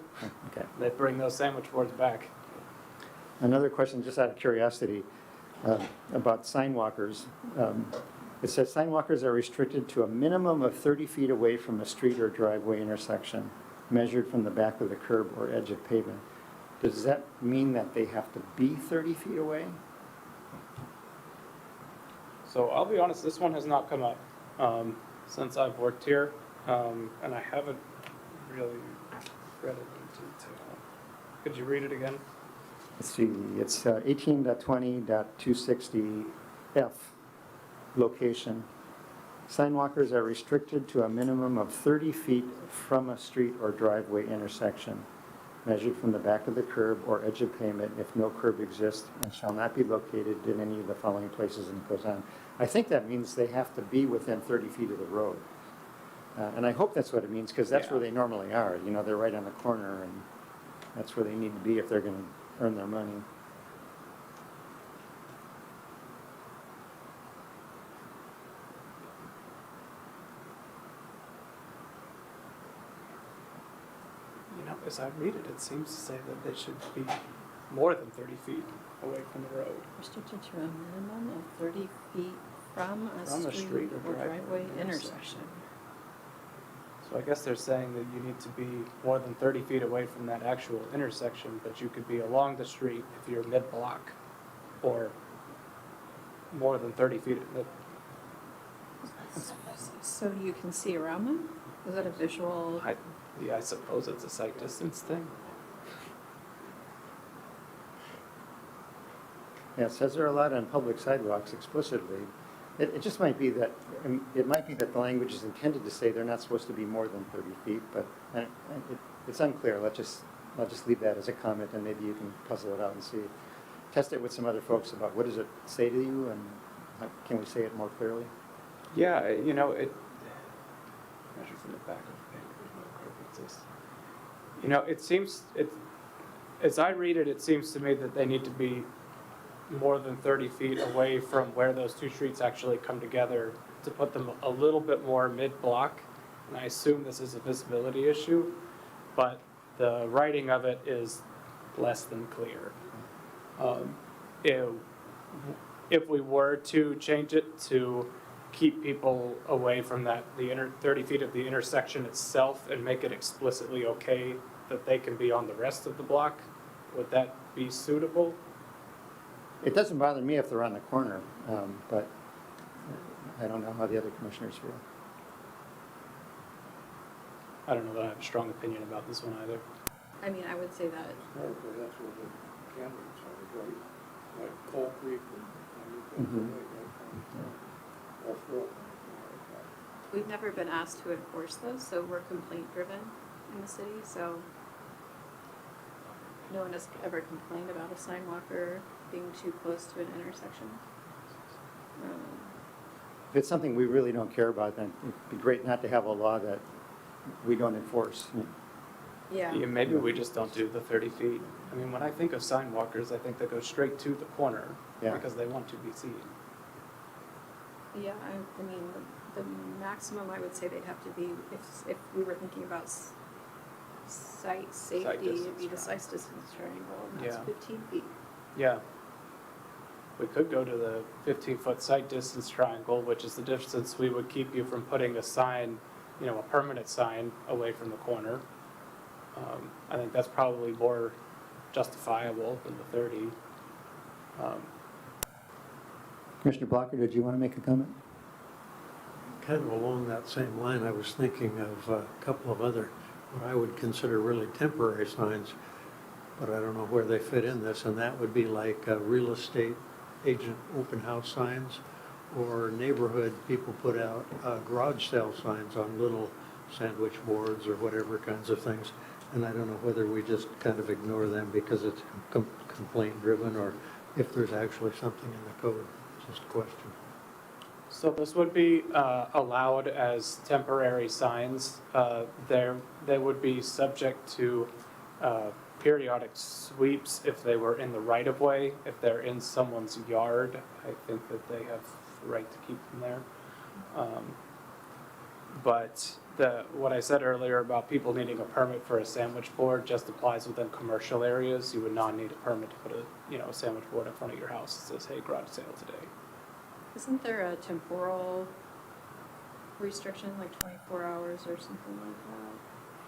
[SPEAKER 1] Okay.
[SPEAKER 3] They bring those sandwich boards back.
[SPEAKER 1] Another question, just out of curiosity, about sign walkers. It says sign walkers are restricted to a minimum of 30 feet away from a street or driveway intersection, measured from the back of the curb or edge of pavement. Does that mean that they have to be 30 feet away?
[SPEAKER 3] So I'll be honest, this one has not come up since I've worked here, and I haven't really read it in detail. Could you read it again?
[SPEAKER 1] Let's see, it's 18.20.260F, location. Sign walkers are restricted to a minimum of 30 feet from a street or driveway intersection, measured from the back of the curb or edge of pavement if no curb exists, and shall not be located in any of the following places, and it goes on. I think that means they have to be within 30 feet of the road. And I hope that's what it means, because that's where they normally are. You know, they're right on the corner, and that's where they need to be if they're going to earn their money.
[SPEAKER 3] You know, as I read it, it seems to say that they should be more than 30 feet away from the road.
[SPEAKER 10] Restricted to a minimum of 30 feet from a
[SPEAKER 3] From a
[SPEAKER 10] street
[SPEAKER 3] street
[SPEAKER 10] or
[SPEAKER 3] or driveway
[SPEAKER 10] driveway
[SPEAKER 3] intersection.
[SPEAKER 10] intersection.
[SPEAKER 3] So I guess they're saying that you need to be more than 30 feet away from that actual intersection, but you could be along the street if you're mid-block, or more than 30 feet.
[SPEAKER 10] So you can see around them? Is that a visual?
[SPEAKER 3] Yeah, I suppose it's a sight distance thing.
[SPEAKER 1] Yeah, it says they're allowed on public sidewalks explicitly. It just might be that, it might be that the language is intended to say they're not supposed to be more than 30 feet, but it's unclear. I'll just leave that as a comment, and maybe you can puzzle it out and see. Test it with some other folks about what does it say to you, and can we say it more clearly?
[SPEAKER 3] Yeah, you know, it measured from the back of the pavement, there's no curb exists. You know, it seems, as I read it, it seems to me that they need to be more than 30 feet away from where those two streets actually come together to put them a little bit more mid-block. And I assume this is a visibility issue, but the writing of it is less than clear. If we were to change it to keep people away from the 30 feet of the intersection itself and make it explicitly okay that they can be on the rest of the block, would that be suitable?
[SPEAKER 1] It doesn't bother me if they're on the corner, but I don't know how the other commissioners feel.
[SPEAKER 3] I don't know that I have a strong opinion about this one either.
[SPEAKER 10] I mean, I would say that,
[SPEAKER 9] Historically, that's where the cameras are, right? Like Coal Creek and
[SPEAKER 1] Mhm.
[SPEAKER 9] Off Road.
[SPEAKER 10] we've never been asked to enforce those, so we're complaint driven in the city, so no one has ever complained about a sign walker being too close to an intersection.
[SPEAKER 1] If it's something we really don't care about, then it'd be great not to have a law that we don't enforce.
[SPEAKER 10] Yeah.
[SPEAKER 3] Yeah, maybe we just don't do the 30 feet. I mean, when I think of sign walkers, I think they go straight to the corner
[SPEAKER 1] Yeah.
[SPEAKER 3] because they want to be seen.
[SPEAKER 10] Yeah, I mean, the maximum I would say they'd have to be, if we were thinking about site safety, it'd be the
[SPEAKER 3] distance
[SPEAKER 10] sight distance triangle, and that's
[SPEAKER 3] Yeah.
[SPEAKER 10] 15 feet.
[SPEAKER 3] Yeah. We could go to the 15-foot sight distance triangle, which is the distance we would keep you from putting a sign you know, a permanent sign away from the corner. I think that's probably more justifiable than the 30.
[SPEAKER 1] Commissioner Blocker, did you want to make a comment?
[SPEAKER 7] Kind of along that same line, I was thinking of a couple of other, what I would consider really temporary signs, but I don't know where they fit in this, and that would be like real estate agent open house signs, or neighborhood people put out garage sale signs on little sandwich boards or whatever kinds of things. And I don't know whether we just kind of ignore them because it's complaint driven, or if there's actually something in the code. It's just a question.
[SPEAKER 3] So this would be allowed as temporary signs. They would be subject to periodic sweeps if they were in the right-of-way. If they're in someone's yard, I think that they have the right to keep them there. But what I said earlier about people needing a permit for a sandwich board just applies within commercial areas. You would not need a permit to put a sandwich board in front of your house that says, hey, garage sale today.
[SPEAKER 10] Isn't there a temporal restriction, like 24 hours or something like that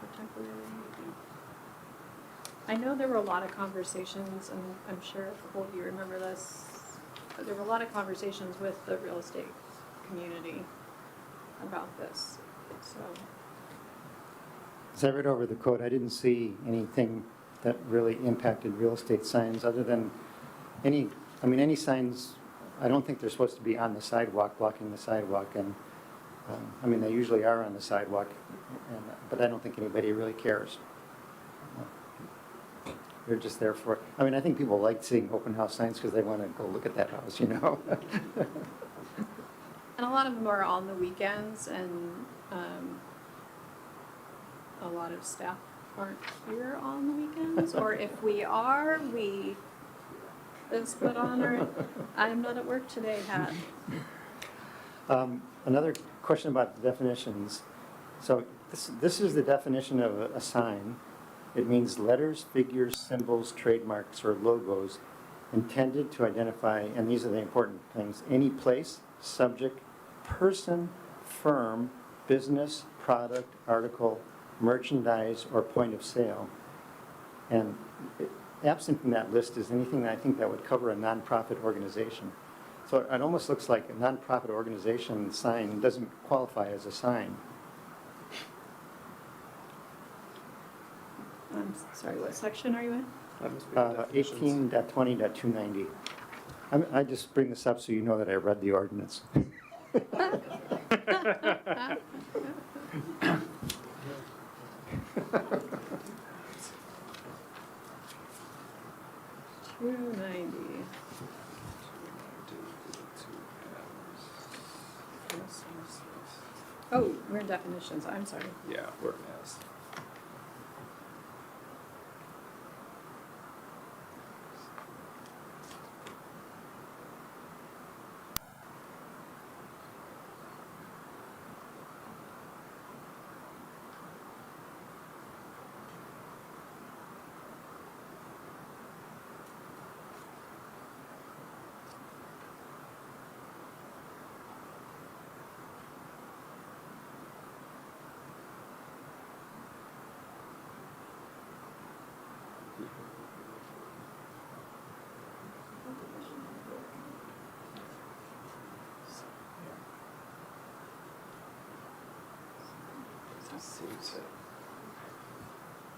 [SPEAKER 10] for temporary? I know there were a lot of conversations, and I'm sure a couple of you remember this, but there were a lot of conversations with the real estate community about this, so.
[SPEAKER 1] As I read over the code, I didn't see anything that really impacted real estate signs other than any signs. I don't think they're supposed to be on the sidewalk, blocking the sidewalk, and they usually are on the sidewalk, but I don't think anybody really cares. They're just there for, I think people like seeing open house signs because they want to go look at that house, you know?
[SPEAKER 10] And a lot of them are on the weekends, and a lot of staff aren't here on the weekends, or if we are, we just put on our I'm not at work today hat.
[SPEAKER 1] Another question about the definitions. So this is the definition of a sign. It means letters, figures, symbols, trademarks, or logos intended to identify, and these are the important things, any place, subject, person, firm, business, product, article, merchandise, or point of sale. And absent from that list is anything that I think that would cover a nonprofit organization. So it almost looks like a nonprofit organization sign doesn't qualify as a sign.
[SPEAKER 10] I'm sorry, what section are you in?
[SPEAKER 3] That must be the definitions.
[SPEAKER 1] 18.20.290. I just bring this up so you know that I read the ordinance.
[SPEAKER 10] $290. Oh, we're in definitions, I'm sorry.
[SPEAKER 3] Yeah, we're in S.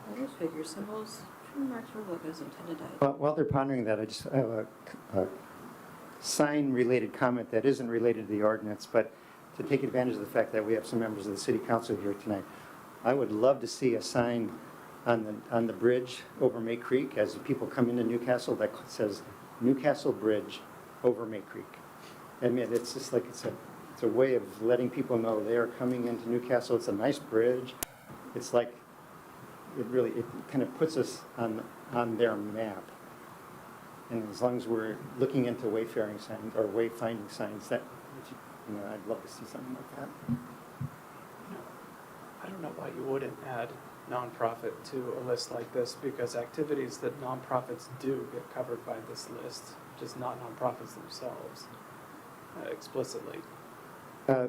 [SPEAKER 10] Letters, figures, symbols, trademarks, or logos intended to.
[SPEAKER 1] While they're pondering that, I just have a sign-related comment that isn't related to the ordinance, but to take advantage of the fact that we have some members of the city council here tonight, I would love to see a sign on the bridge over May Creek as people come into Newcastle that says Newcastle Bridge over May Creek. I mean, it's just like it's a way of letting people know they are coming into Newcastle. It's a nice bridge. It's like it kind of puts us on their map. And as long as we're looking into wayfaring signs or wayfinding signs, I'd love to see something like that.
[SPEAKER 3] I don't know why you wouldn't add nonprofit to a list like this, because activities that nonprofits do get covered by this list, just not nonprofits themselves, explicitly.
[SPEAKER 1] Uh,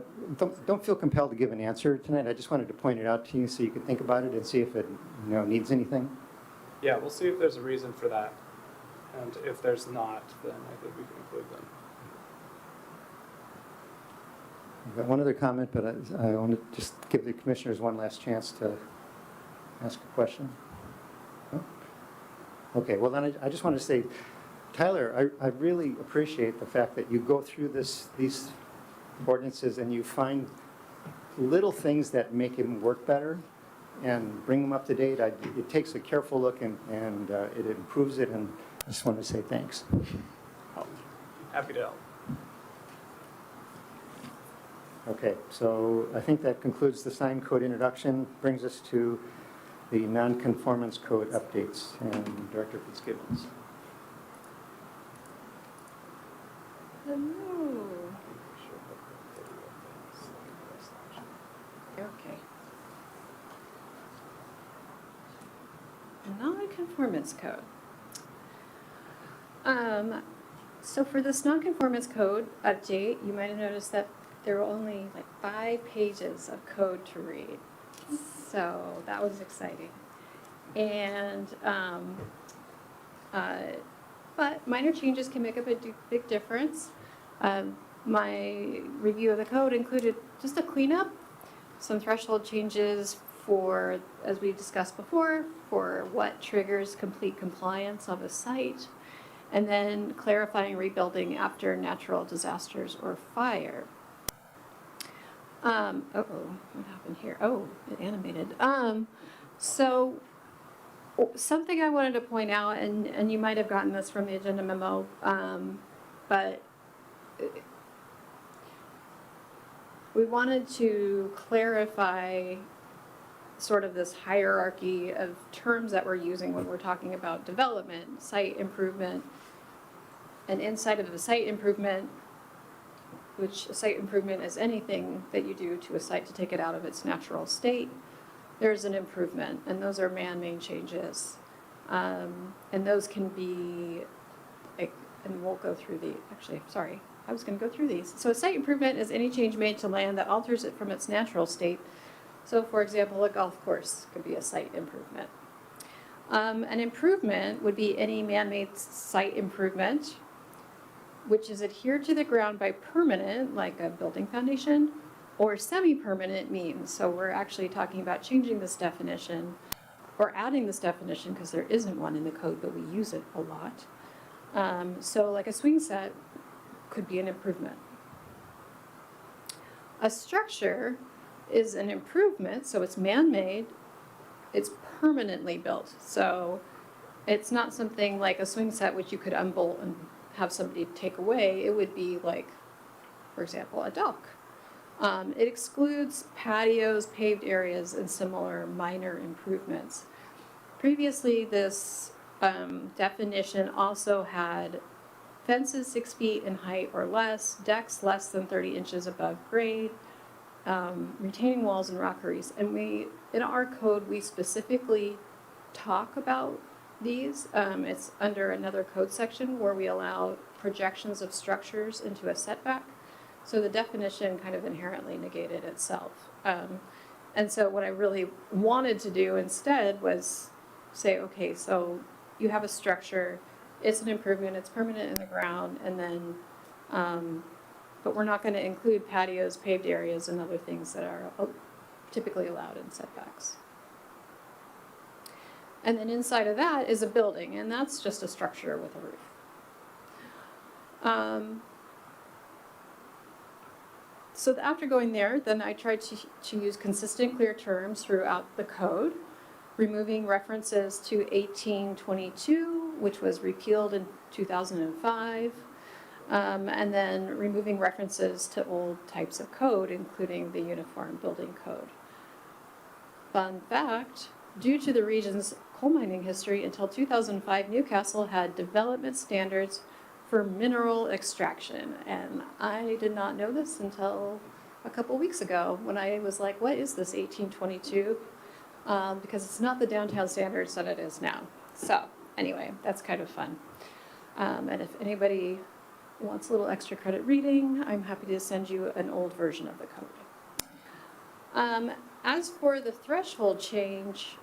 [SPEAKER 1] don't feel compelled to give an answer tonight. I just wanted to point it out to you so you could think about it and see if it, needs anything.
[SPEAKER 3] Yeah, we'll see if there's a reason for that. And if there's not, then I think we can include them.
[SPEAKER 1] I've got one other comment, but I want to just give the commissioners one last chance to ask a question. No? Okay, well then I just want to say, Tyler, I really appreciate the fact that you go through these ordinances and you find little things that make them work better and bring them up to date. It takes a careful look and it improves it, and I just want to say thanks.
[SPEAKER 3] Happy to help.
[SPEAKER 1] Okay, so I think that concludes the sign code introduction, brings us to the nonconformance code updates, and Director Fitzgibbons.
[SPEAKER 10] Hello. Okay. Non-conformance code. So for this non-conformance code update, you might have noticed that there were only like 5 pages of code to read. So that was exciting. And, but minor changes can make a big difference. My review of the code included just a cleanup, some threshold changes for, as we discussed before, for what triggers complete compliance of a site, and then clarifying rebuilding after natural disasters or fire. What happened here? Oh, it animated. So something I wanted to point out, and you might have gotten this from the agenda memo, but we wanted to clarify sort of this hierarchy of terms that we're using when we're talking about development, site improvement, and inside of the site improvement, which a site improvement is anything that you do to a site to take it out of its natural state, there's an improvement, and those are man-made changes. And those can be, and we'll go through I was going to go through these. So a site improvement is any change made to land that alters it from its natural state. So for example, a golf course could be a site improvement. An improvement would be any man-made site improvement which is adhered to the ground by permanent, like a building foundation, or semi-permanent means. So we're actually talking about changing this definition or adding this definition because there isn't one in the code, but we use it a lot. So like a swing set could be an improvement. A structure is an improvement, so it's man-made, it's permanently built. So it's not something like a swing set which you could unbolt and have somebody take away. It would be like, for example, a dock. It excludes patios, paved areas, and similar minor improvements. Previously, this definition also had fences 6 feet in height or less, decks less than 30 inches above grade, retaining walls and rockeries. And in our code, we specifically talk about these. It's under another code section where we allow projections of structures into a setback. So the definition kind of inherently negated itself. And so what I really wanted to do instead was say, okay, so you have a structure, it's an improvement, it's permanent in the ground, and then, but we're not going to include patios, paved areas, and other things that are typically allowed in setbacks. And then inside of that is a building, and that's just a structure with a roof. So after going there, then I tried to use consistent, clear terms throughout the code, removing references to 1822, which was repealed in 2005, and then removing references to old types of code, including the Uniform Building Code. Fun fact, due to the region's coal mining history, until 2005, Newcastle had development standards for mineral extraction. And I did not know this until a couple weeks ago when I was like, what is this 1822? Because it's not the downtown standards that it is now. So anyway, that's kind of fun. And if anybody wants a little extra credit reading, I'm happy to send you an old version of the code. As for the threshold change,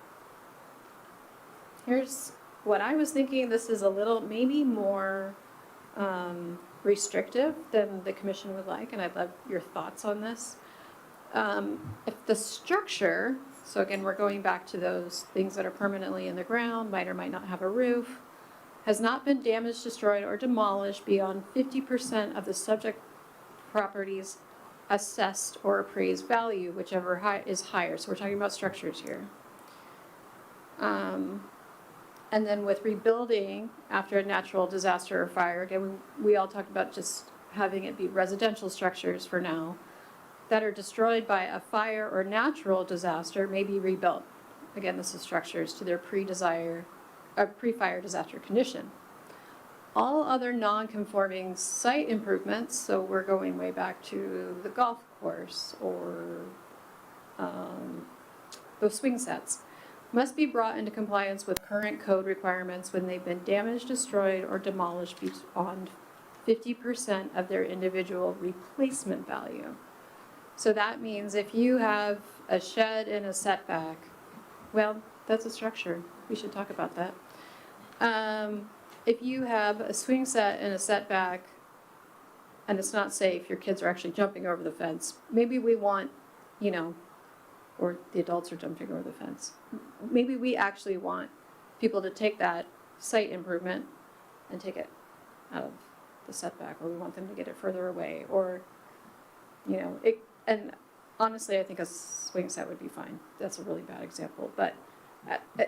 [SPEAKER 10] here's what I was thinking. This is a little, maybe more restrictive than the commission would like, and I'd love your thoughts on this. If the structure, so again, we're going back to those things that are permanently in the ground, might or might not have a roof, has not been damaged, destroyed, or demolished beyond 50% of the subject property's assessed or appraised value, whichever is higher. So we're talking about structures here. And then with rebuilding after a natural disaster or fire, again, we all talked about just having it be residential structures for now, that are destroyed by a fire or natural disaster may be rebuilt. Again, this is structures to their pre-fire disaster condition. All other non-conforming site improvements, so we're going way back to the golf course or those swing sets, must be brought into compliance with current code requirements when they've been damaged, destroyed, or demolished beyond 50% of their individual replacement value. So that means if you have a shed in a setback, well, that's a structure. We should talk about that. If you have a swing set in a setback and it's not safe, your kids are actually jumping over the fence, maybe we want, or the adults are jumping over the fence. Maybe we actually want people to take that site improvement and take it out of the setback, or we want them to get it further away, or, and honestly, I think a swing set would be fine. That's a really bad example, but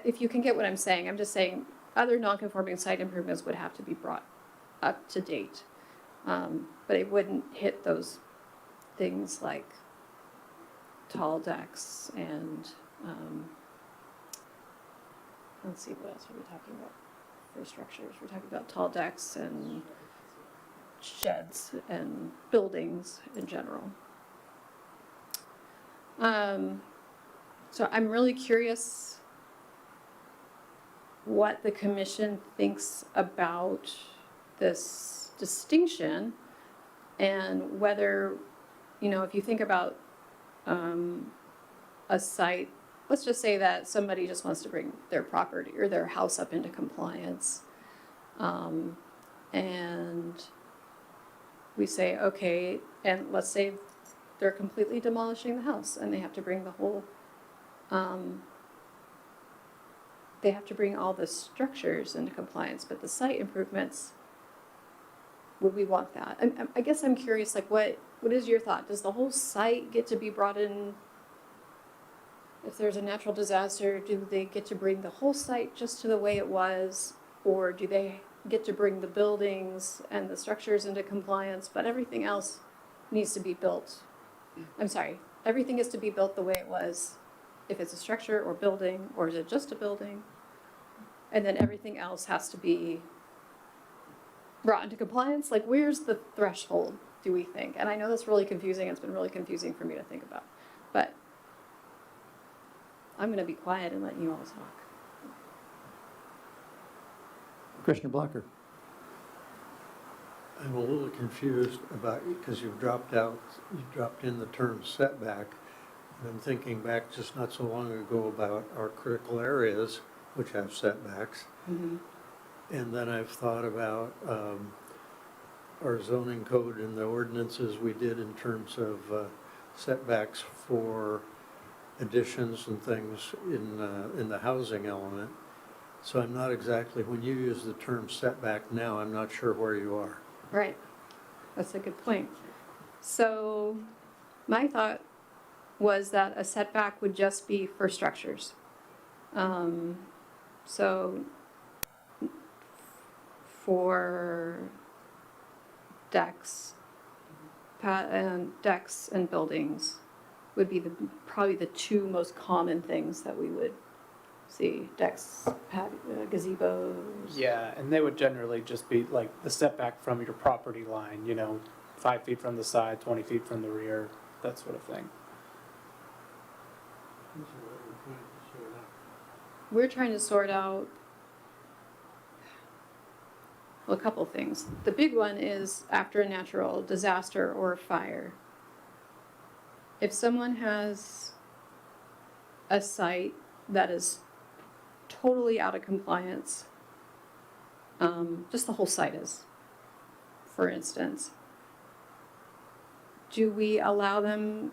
[SPEAKER 10] if you can get what I'm saying, I'm just saying other non-conforming site improvements would have to be brought up to date. But it wouldn't hit those things like tall decks and, let's see, what else are we talking about for structures? We're talking about tall decks and sheds and buildings in general. So I'm really curious what the commission thinks about this distinction, and whether, if you think about a site, let's just say that somebody just wants to bring their property or their house up into compliance, and we say, okay, and let's say they're completely demolishing the house and they have to bring the whole, they have to bring all the structures into compliance, but the site improvements, would we want that? I guess I'm curious, like, what is your thought? Does the whole site get to be brought in? If there's a natural disaster, do they get to bring the whole site just to the way it was? Or do they get to bring the buildings and the structures into compliance, but everything else needs to be built? I'm sorry, everything is to be built the way it was, if it's a structure or building, or is it just a building? And then everything else has to be brought into compliance? Like, where's the threshold, do we think? And I know that's really confusing. It's been really confusing for me to think about. But I'm going to be quiet and let you all talk.
[SPEAKER 1] Commissioner Blocker.
[SPEAKER 7] I'm a little confused about, because you dropped in the term setback. And I'm thinking back just not so long ago about our critical areas, which have setbacks.
[SPEAKER 10] Mm-hmm.
[SPEAKER 7] And then I've thought about our zoning code and the ordinances we did in terms of setbacks for additions and things in the housing element. So I'm not exactly, when you use the term setback now, I'm not sure where you are.
[SPEAKER 10] Right. That's a good point. So my thought was that a setback would just be for structures. So for decks and buildings would be probably the two most common things that we would see. Decks, gazebos.
[SPEAKER 3] Yeah, and they would generally just be like the setback from your property line, 5 feet from the side, 20 feet from the rear, that sort of thing.
[SPEAKER 10] We're trying to sort out, well, a couple things. The big one is after a natural disaster or a fire. If someone has a site that is totally out of compliance, just the whole site is, for instance, do we allow them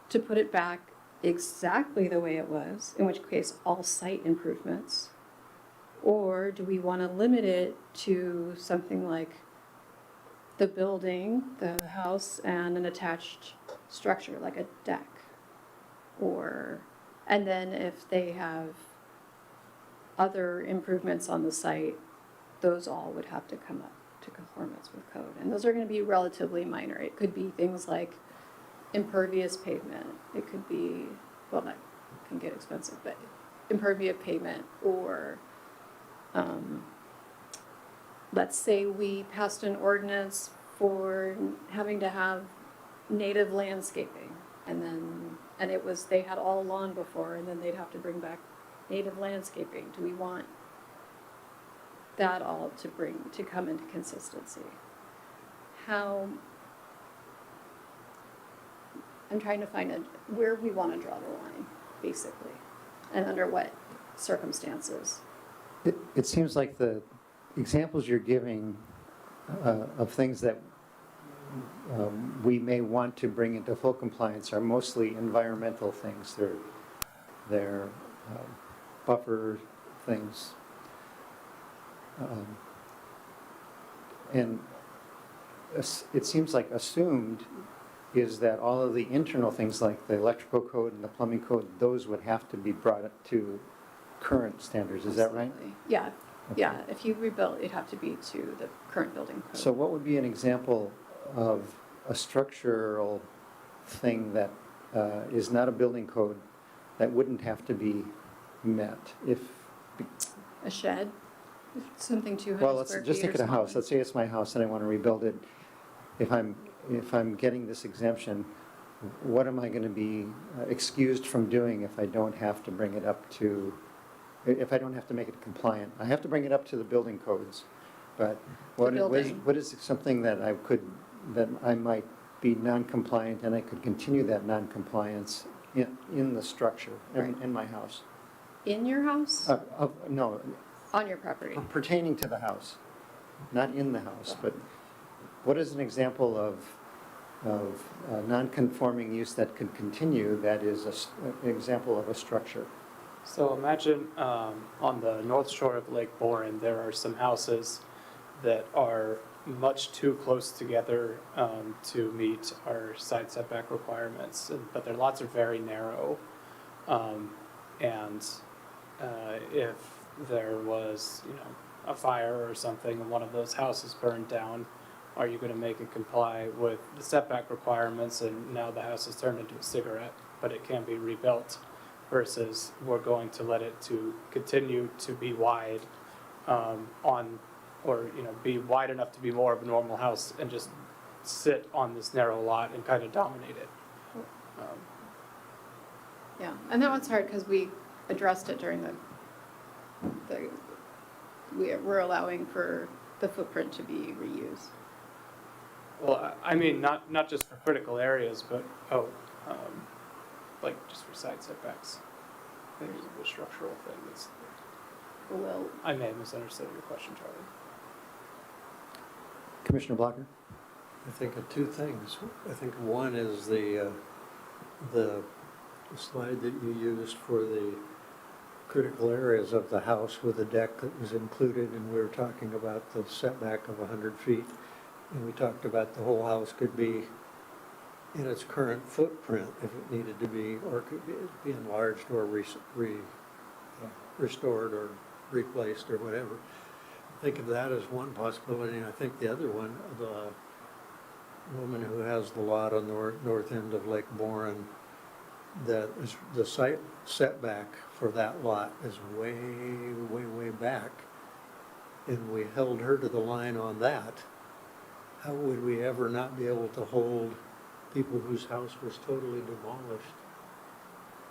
[SPEAKER 10] to put it back exactly the way it was, in which case all site improvements? Or do we want to limit it to something like the building, the house, and an attached structure, like a deck? Or, and then if they have other improvements on the site, those all would have to come up to conformance with code. And those are going to be relatively minor. It could be things like impervious pavement. It could be, well, that can get expensive, but impervious pavement, or let's say we passed an ordinance for having to have native landscaping, and it was, they had all lawn before, and then they'd have to bring back native landscaping. Do we want that all to come into consistency? How, I'm trying to find where we want to draw the line, basically, and under what circumstances.
[SPEAKER 1] It seems like the examples you're giving of things that we may want to bring into full compliance are mostly environmental things. They're buffer things. And it seems like assumed is that all of the internal things like the electrical code and the plumbing code, those would have to be brought up to current standards. Is that right?
[SPEAKER 10] Absolutely. Yeah, yeah. If you rebuilt, it'd have to be to the current building code.
[SPEAKER 1] So what would be an example of a structural thing that is not a building code that wouldn't have to be met if?
[SPEAKER 10] A shed, something 200
[SPEAKER 1] Well, let's
[SPEAKER 10] square
[SPEAKER 1] just
[SPEAKER 10] feet
[SPEAKER 1] think
[SPEAKER 10] or
[SPEAKER 1] of a house.
[SPEAKER 10] smaller.
[SPEAKER 1] Let's say it's my house and I want to rebuild it. If I'm getting this exemption, what am I going to be excused from doing if I don't have to bring it up to, if I don't have to make it compliant? I have to bring it up to the building codes, but
[SPEAKER 10] building.
[SPEAKER 1] what is something that I might be non-compliant and I could continue that non-compliance in the structure,
[SPEAKER 10] Right.
[SPEAKER 1] in my house?
[SPEAKER 10] In your house?
[SPEAKER 1] No,
[SPEAKER 10] On your property?
[SPEAKER 1] pertaining to the house, not in the house, but what is an example of non-conforming use that could continue that is an example of a structure?
[SPEAKER 3] So imagine on the north shore of Lake Boren, there are some houses that are much too close together to meet our side setback requirements, but their lots are very narrow. And if there was, a fire or something and one of those houses burned down, are you going to make it comply with the setback requirements and now the house is turned into a cigarette, but it can be rebuilt, versus we're going to let it to continue to be wide be wide enough to be more of a normal house and just sit on this narrow lot and kind of dominate it.
[SPEAKER 10] Yeah, and that one's hard because we addressed it during we're allowing for the footprint to be reused.
[SPEAKER 3] Well, I mean, not just for critical areas, but, like just for side setbacks. I think it's a structural thing.
[SPEAKER 10] Well,
[SPEAKER 3] I may have misunderstood your question, Charlie.
[SPEAKER 1] Commissioner Blocker?
[SPEAKER 7] I think of two things. I think one is the slide that you used for the critical areas of the house with a deck that was included, and we were talking about the setback of 100 feet. And we talked about the whole house could be in its current footprint if it needed to be, or could be enlarged or restored or replaced or whatever. Think of that as one possibility, and I think the other one, the woman who has the lot on the north end of Lake Boren, that is the site setback for that lot is way, way, way back, and we held her to the line on that. How would we ever not be able to hold people whose house was totally demolished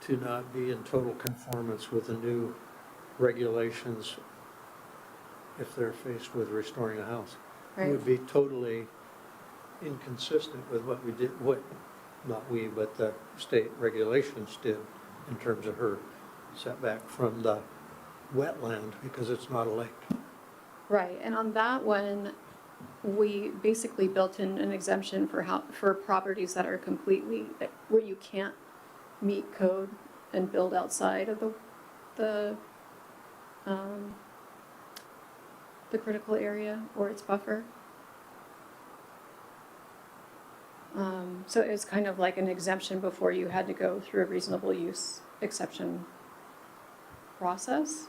[SPEAKER 7] to not be in total conformance with the new regulations if they're faced with restoring a house. It
[SPEAKER 10] Right.
[SPEAKER 7] would be totally inconsistent with what we did, not we, but the state regulations did in terms of her setback from the wetland, because it's not a lake.
[SPEAKER 10] Right, and on that one, we basically built in an exemption for properties that are completely, where you can't meet code and build outside of the critical area or its buffer. So it was kind of like an exemption before you had to go through a reasonable use exception process.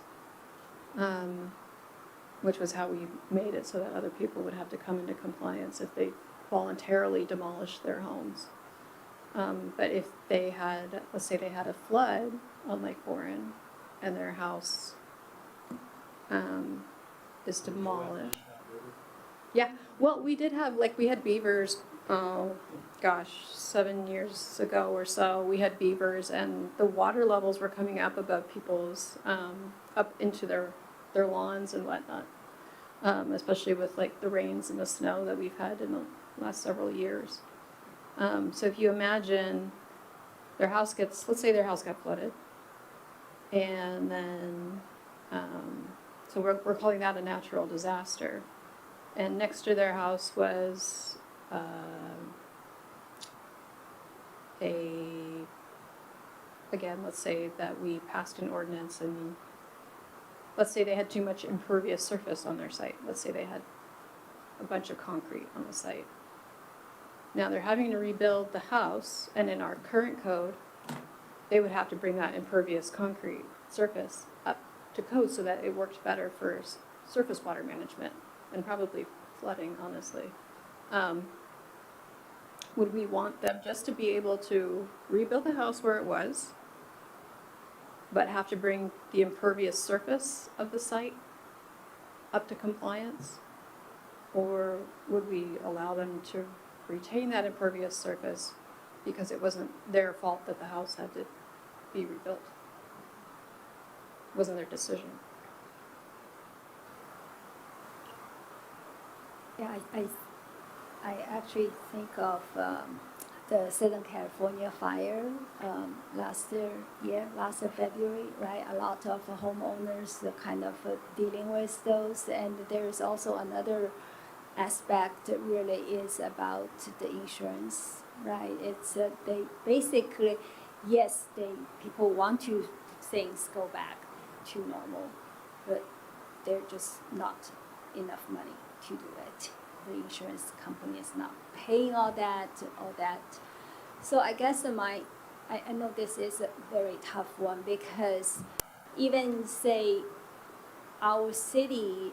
[SPEAKER 10] Which was how we made it so that other people would have to come into compliance if they voluntarily demolished their homes. But if they had, let's say they had a flood on Lake Warren and their house is demolished. Yeah, well, we did have, like, we had beavers, oh, gosh, 7 years ago or so. We had beavers and the water levels were coming up above people's, up into their lawns and whatnot, especially with like the rains and the snow that we've had in the last several years. So if you imagine let's say their house got flooded, and then, so we're calling that a natural disaster. And next to their house was again, let's say that we passed an ordinance and let's say they had too much impervious surface on their site. Let's say they had a bunch of concrete on the site. Now they're having to rebuild the house, and in our current code, they would have to bring that impervious concrete surface up to code so that it worked better for surface water management and probably flooding, honestly. Would we want them just to be able to rebuild the house where it was, but have to bring the impervious surface of the site up to compliance? Or would we allow them to retain that impervious surface because it wasn't their fault that the house had to be rebuilt? It wasn't their decision.
[SPEAKER 2] Yeah, I actually think of the Southern California fire last February, right? A lot of homeowners are kind of dealing with those, and there's also another aspect that really is about the insurance, right? It's they basically, yes, people want to things go back to normal, but they're just not enough money to do it. The insurance company is not paying all that. So I guess I know this is a very tough one, because even say our city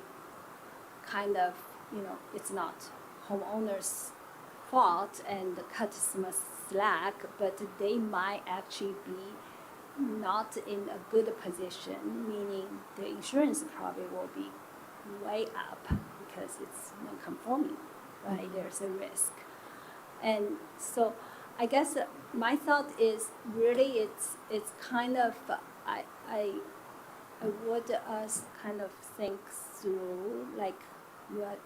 [SPEAKER 2] kind of, it's not homeowners' fault and cut some slack, but they might actually be not in a good position, meaning the insurance probably will be way up because it's non-conforming, right? There's a risk. And so I guess my thought is really it's kind of, I would us kind of think through, like, you are,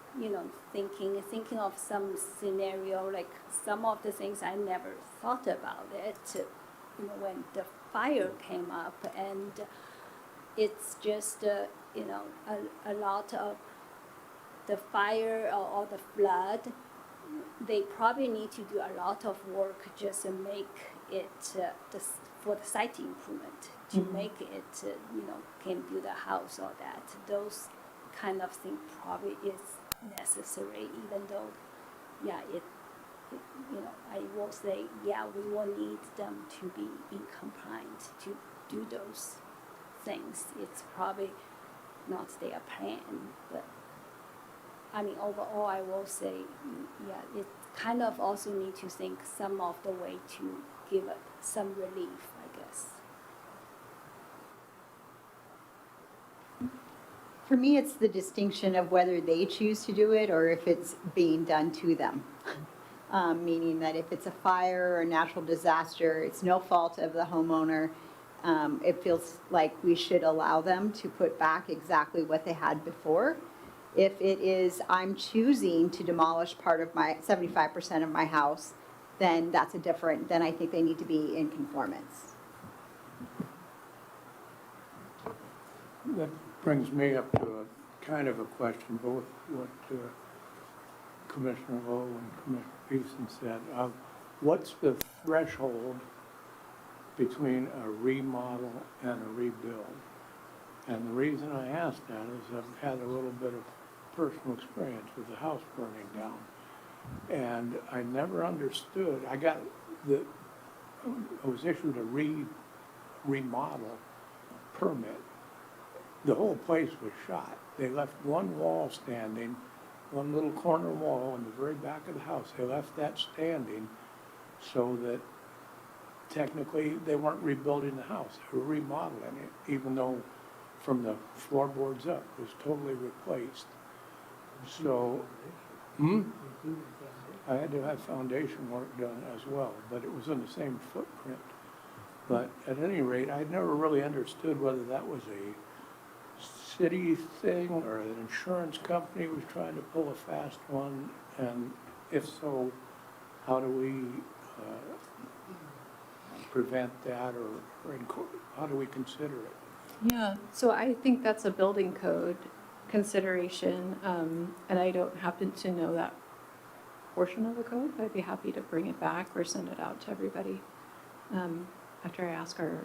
[SPEAKER 2] thinking of some scenario, like some of the things I never thought about it, when the fire came up, and it's just, a lot of the fire or the flood, they probably need to do a lot of work just to make it, for the site improvement, to make it, can build a house or that. Those kind of thing probably is necessary, even though, I will say, we will need them to be in compliance to do those things. It's probably not their plan, but overall, I will say, it kind of also need to think some of the way to give it some relief, I guess.
[SPEAKER 8] For me, it's the distinction of whether they choose to do it or if it's being done to them. Meaning that if it's a fire or a natural disaster, it's no fault of the homeowner. It feels like we should allow them to put back exactly what they had before. If it is, I'm choosing to demolish part of my, 75% of my house, then that's a different, then I think they need to be in conformance.
[SPEAKER 9] That brings me up to a kind of a question, both what Commissioner Lowe and Commissioner Beeson said. What's the threshold between a remodel and a rebuild? And the reason I ask that is I've had a little bit of personal experience with the house burning down. And I never understood, I was issued a remodel permit. The whole place was shot. They left one wall standing, one little corner wall in the very back of the house. They left that standing so that technically they weren't rebuilding the house. They were remodeling it, even though from the floorboards up it was totally replaced. So, I had to have foundation work done as well, but it was in the same footprint. But at any rate, I never really understood whether that was a city thing or an insurance company was trying to pull a fast one, and if so, how do we prevent that, or how do we consider it?
[SPEAKER 10] Yeah, so I think that's a building code consideration, and I don't happen to know that portion of the code, but I'd be happy to bring it back or send it out to everybody after I ask our,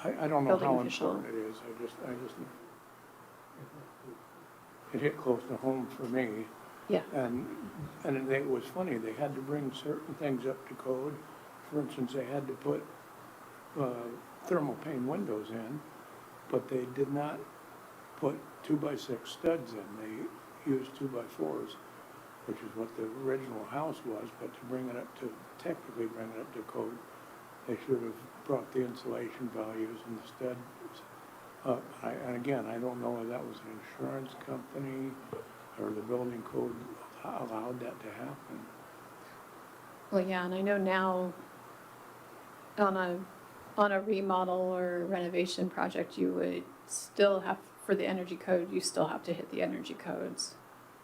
[SPEAKER 9] I don't know
[SPEAKER 10] Building
[SPEAKER 9] how
[SPEAKER 10] official.
[SPEAKER 9] important it is. I just, it hit close to home for me.
[SPEAKER 10] yeah.
[SPEAKER 9] And it was funny, they had to bring certain things up to code. For instance, they had to put thermal pane windows in, but they did not put 2x6 studs in. They used 2x4s, which is what the original house was, but to bring it up to, technically bring it up to code, they should have brought the insulation values and the studs up. And again, I don't know whether that was an insurance company or the building code allowed that to happen.
[SPEAKER 10] Well, yeah, and I know now on a remodel or renovation project, you would still have, for the energy code, you still have to hit the energy codes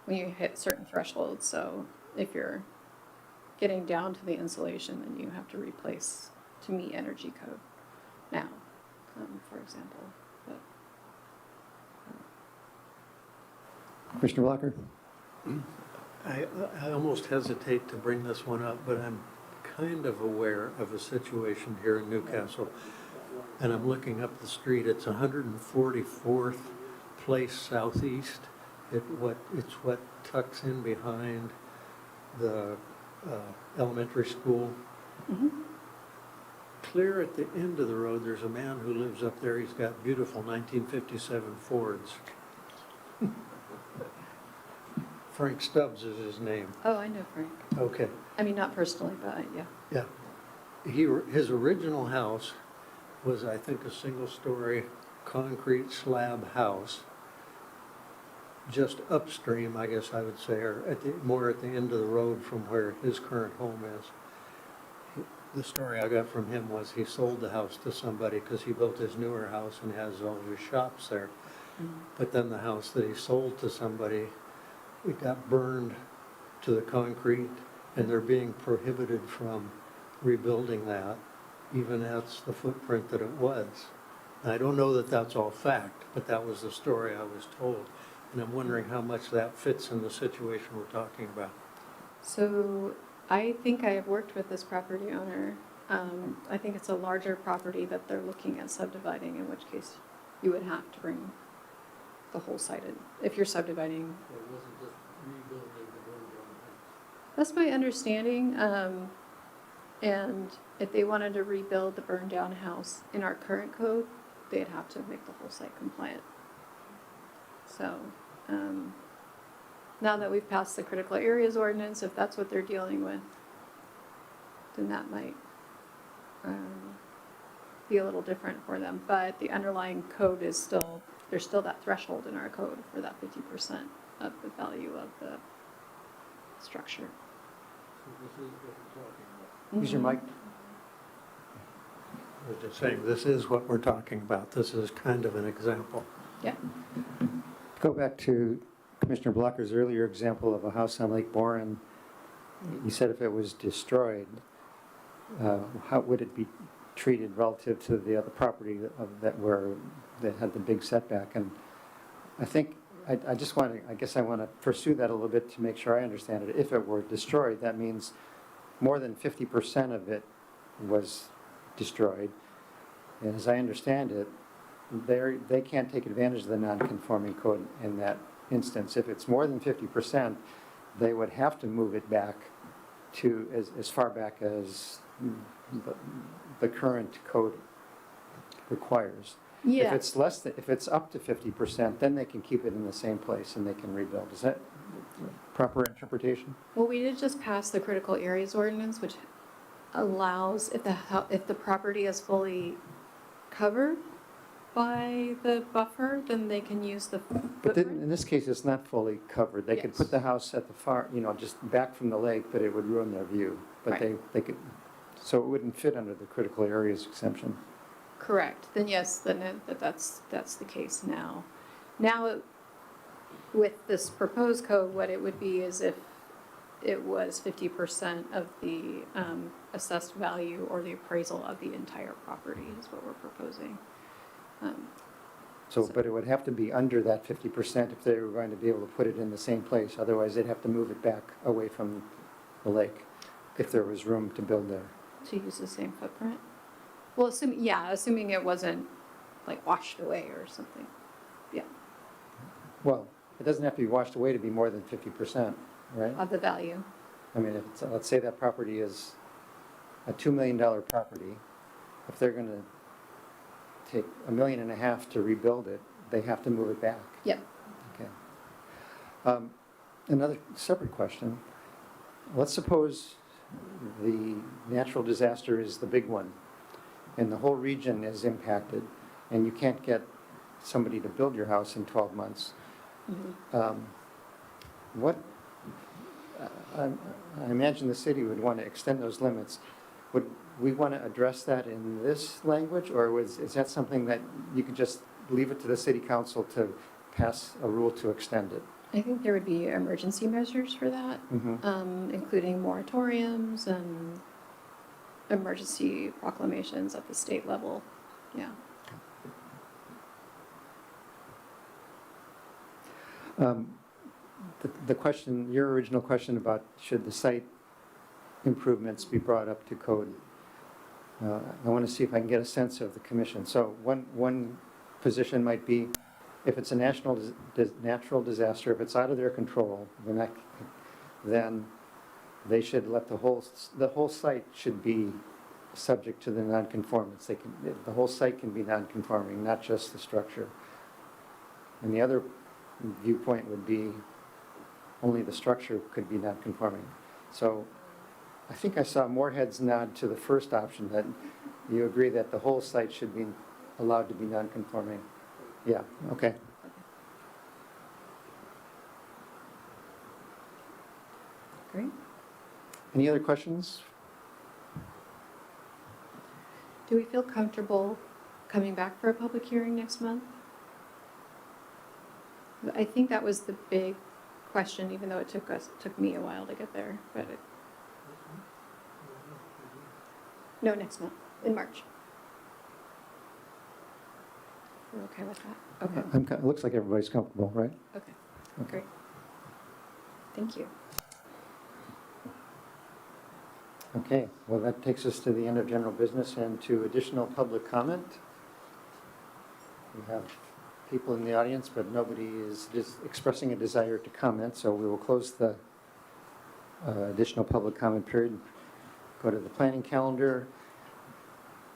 [SPEAKER 10] when you hit certain thresholds. So if you're getting down to the insulation, then you have to replace to meet energy code now, for example. But,
[SPEAKER 1] Commissioner Blocker?
[SPEAKER 7] I almost hesitate to bring this one up, but I'm kind of aware of a situation here in Newcastle. And I'm looking up the street, it's 144th Place Southeast. It's what tucks in behind the elementary school.
[SPEAKER 10] mhm.
[SPEAKER 7] Clear at the end of the road, there's a man who lives up there. He's got beautiful 1957 Fords. Frank Stubbs is his name.
[SPEAKER 10] Oh, I know Frank.
[SPEAKER 7] Okay.
[SPEAKER 10] I mean, not personally, but yeah.
[SPEAKER 7] Yeah. His original house was, I think, a single-story concrete slab house, just upstream, I guess I would say, or more at the end of the road from where his current home is. The story I got from him was he sold the house to somebody because he built his newer house and has all of his shops there. But then the house that he sold to somebody, it got burned to the concrete, and they're being prohibited from rebuilding that, even as the footprint that it was. And I don't know that that's all fact, but that was the story I was told. And I'm wondering how much that fits in the situation we're talking about.
[SPEAKER 10] So I think I have worked with this property owner. I think it's a larger property that they're looking at subdividing, in which case you would have to bring the whole site in, if you're subdividing. That's my understanding. And if they wanted to rebuild the burned down house in our current code, they'd have to make the whole site compliant. So, now that we've passed the critical areas ordinance, if that's what they're dealing with, then that might be a little different for them. But the underlying code is still, there's still that threshold in our code for that 50% of the value of the structure.
[SPEAKER 1] Use your mic.
[SPEAKER 7] I was just saying, this is what we're talking about. This is kind of an example.
[SPEAKER 10] Yeah.
[SPEAKER 1] Go back to Commissioner Blocker's earlier example of a house on Lake Boren, you said if it was destroyed, how would it be treated relative to the other property that had the big setback? And I think, I just want to, I guess I want to pursue that a little bit to make sure I understand it. If it were destroyed, that means more than 50% of it was destroyed. And as I understand it, they can't take advantage of the non-conforming code in that instance. If it's more than 50%, they would have to move it back to as far back as the current code requires. If it's less than, if it's up to 50%, then they can keep it in the same place and they can rebuild. Is that proper interpretation?
[SPEAKER 10] Well, we did just pass the critical areas ordinance, which allows, if the property is fully covered by the buffer, then they can use the
[SPEAKER 1] But then,
[SPEAKER 10] footprint.
[SPEAKER 1] in this case, it's not fully covered. They could
[SPEAKER 10] Yes.
[SPEAKER 1] put the house at the far, just back from the lake, but it would ruin their view. But
[SPEAKER 10] Right.
[SPEAKER 1] they could, so it wouldn't fit under the critical areas exemption.
[SPEAKER 10] Correct, then yes, that's the case now. Now, with this proposed code, what it would be is if it was 50% of the assessed value or the appraisal of the entire property is what we're proposing.
[SPEAKER 1] But it would have to be under that 50% if they were going to be able to put it in the same place. Otherwise, they'd have to move it back away from the lake if there was room to build there.
[SPEAKER 10] To use the same footprint? Well, assuming it wasn't like washed away or something. Yeah,
[SPEAKER 1] Well, it doesn't have to be washed away to be more than 50%, right?
[SPEAKER 10] of the value.
[SPEAKER 1] I mean, if it's, let's say that property is a $2 million property, if they're going to take $1.5 million to rebuild it, they have to move it back.
[SPEAKER 10] Yep.
[SPEAKER 1] Okay. Another separate question. Let's suppose the natural disaster is the big one, and the whole region is impacted, and you can't get somebody to build your house in 12 months. What, I imagine the city would want to extend those limits. Would we want to address that in this language, or is that something that you could just leave it to the city council to pass a rule to extend it?
[SPEAKER 10] I think there would be emergency measures for that,
[SPEAKER 1] Mhm.
[SPEAKER 10] including moratoriums and emergency proclamations at the state level. Yeah.
[SPEAKER 1] The question, your original question about should the site improvements be brought up to code, I want to see if I can get a sense of the commission. So one position might be, if it's a natural disaster, if it's out of their control, then they should let the whole site should be subject to the nonconformance. The whole site can be nonconforming, not just the structure. And the other viewpoint would be only the structure could be nonconforming. So I think I saw more heads nod to the first option, that you agree that the whole site should be allowed to be nonconforming. Yeah, okay.
[SPEAKER 10] Great.
[SPEAKER 1] Any other questions?
[SPEAKER 10] Do we feel comfortable coming back for a public hearing next month? I think that was the big question, even though it took me a while to get there, but no, next month, in March. We're okay with that? Okay,
[SPEAKER 1] It looks like everybody's comfortable, right?
[SPEAKER 10] okay, great. Thank you.
[SPEAKER 1] Okay, well, that takes us to the end of general business and to additional public comment. We have people in the audience, but nobody is expressing a desire to comment, so we will close the additional public comment period. Go to the planning calendar.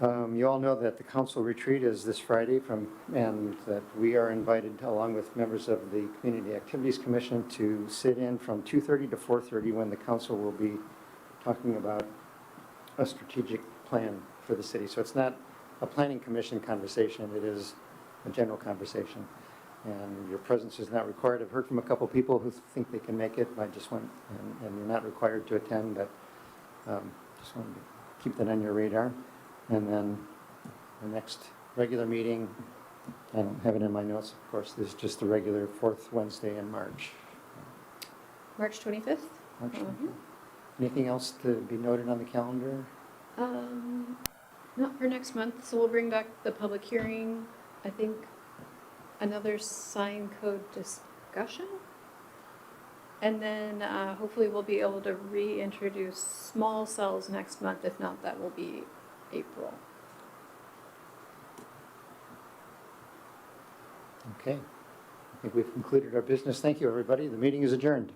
[SPEAKER 1] You all know that the council retreat is this Friday, and that we are invited, along with members of the Community Activities Commission, to sit in from 2:30 to 4:30 when the council will be talking about a strategic plan for the city. So it's not a planning commission conversation, it is a general conversation. And your presence is not required. I've heard from a couple people who think they can make it. I just want, and you're not required to attend, but just wanted to keep that on your radar. And then the next regular meeting, I don't have it in my notes, of course. This is just the regular fourth Wednesday in March.
[SPEAKER 6] March 25th?
[SPEAKER 1] March
[SPEAKER 6] Mhm.
[SPEAKER 1] 25th. Anything else to be noted on the calendar?
[SPEAKER 6] Not for next month, so we'll bring back the public hearing, I think, another sign code discussion. And then hopefully we'll be able to reintroduce small cells next month. If not, that will be April.
[SPEAKER 1] Okay. I think we've concluded our business. Thank you, everybody. The meeting is adjourned.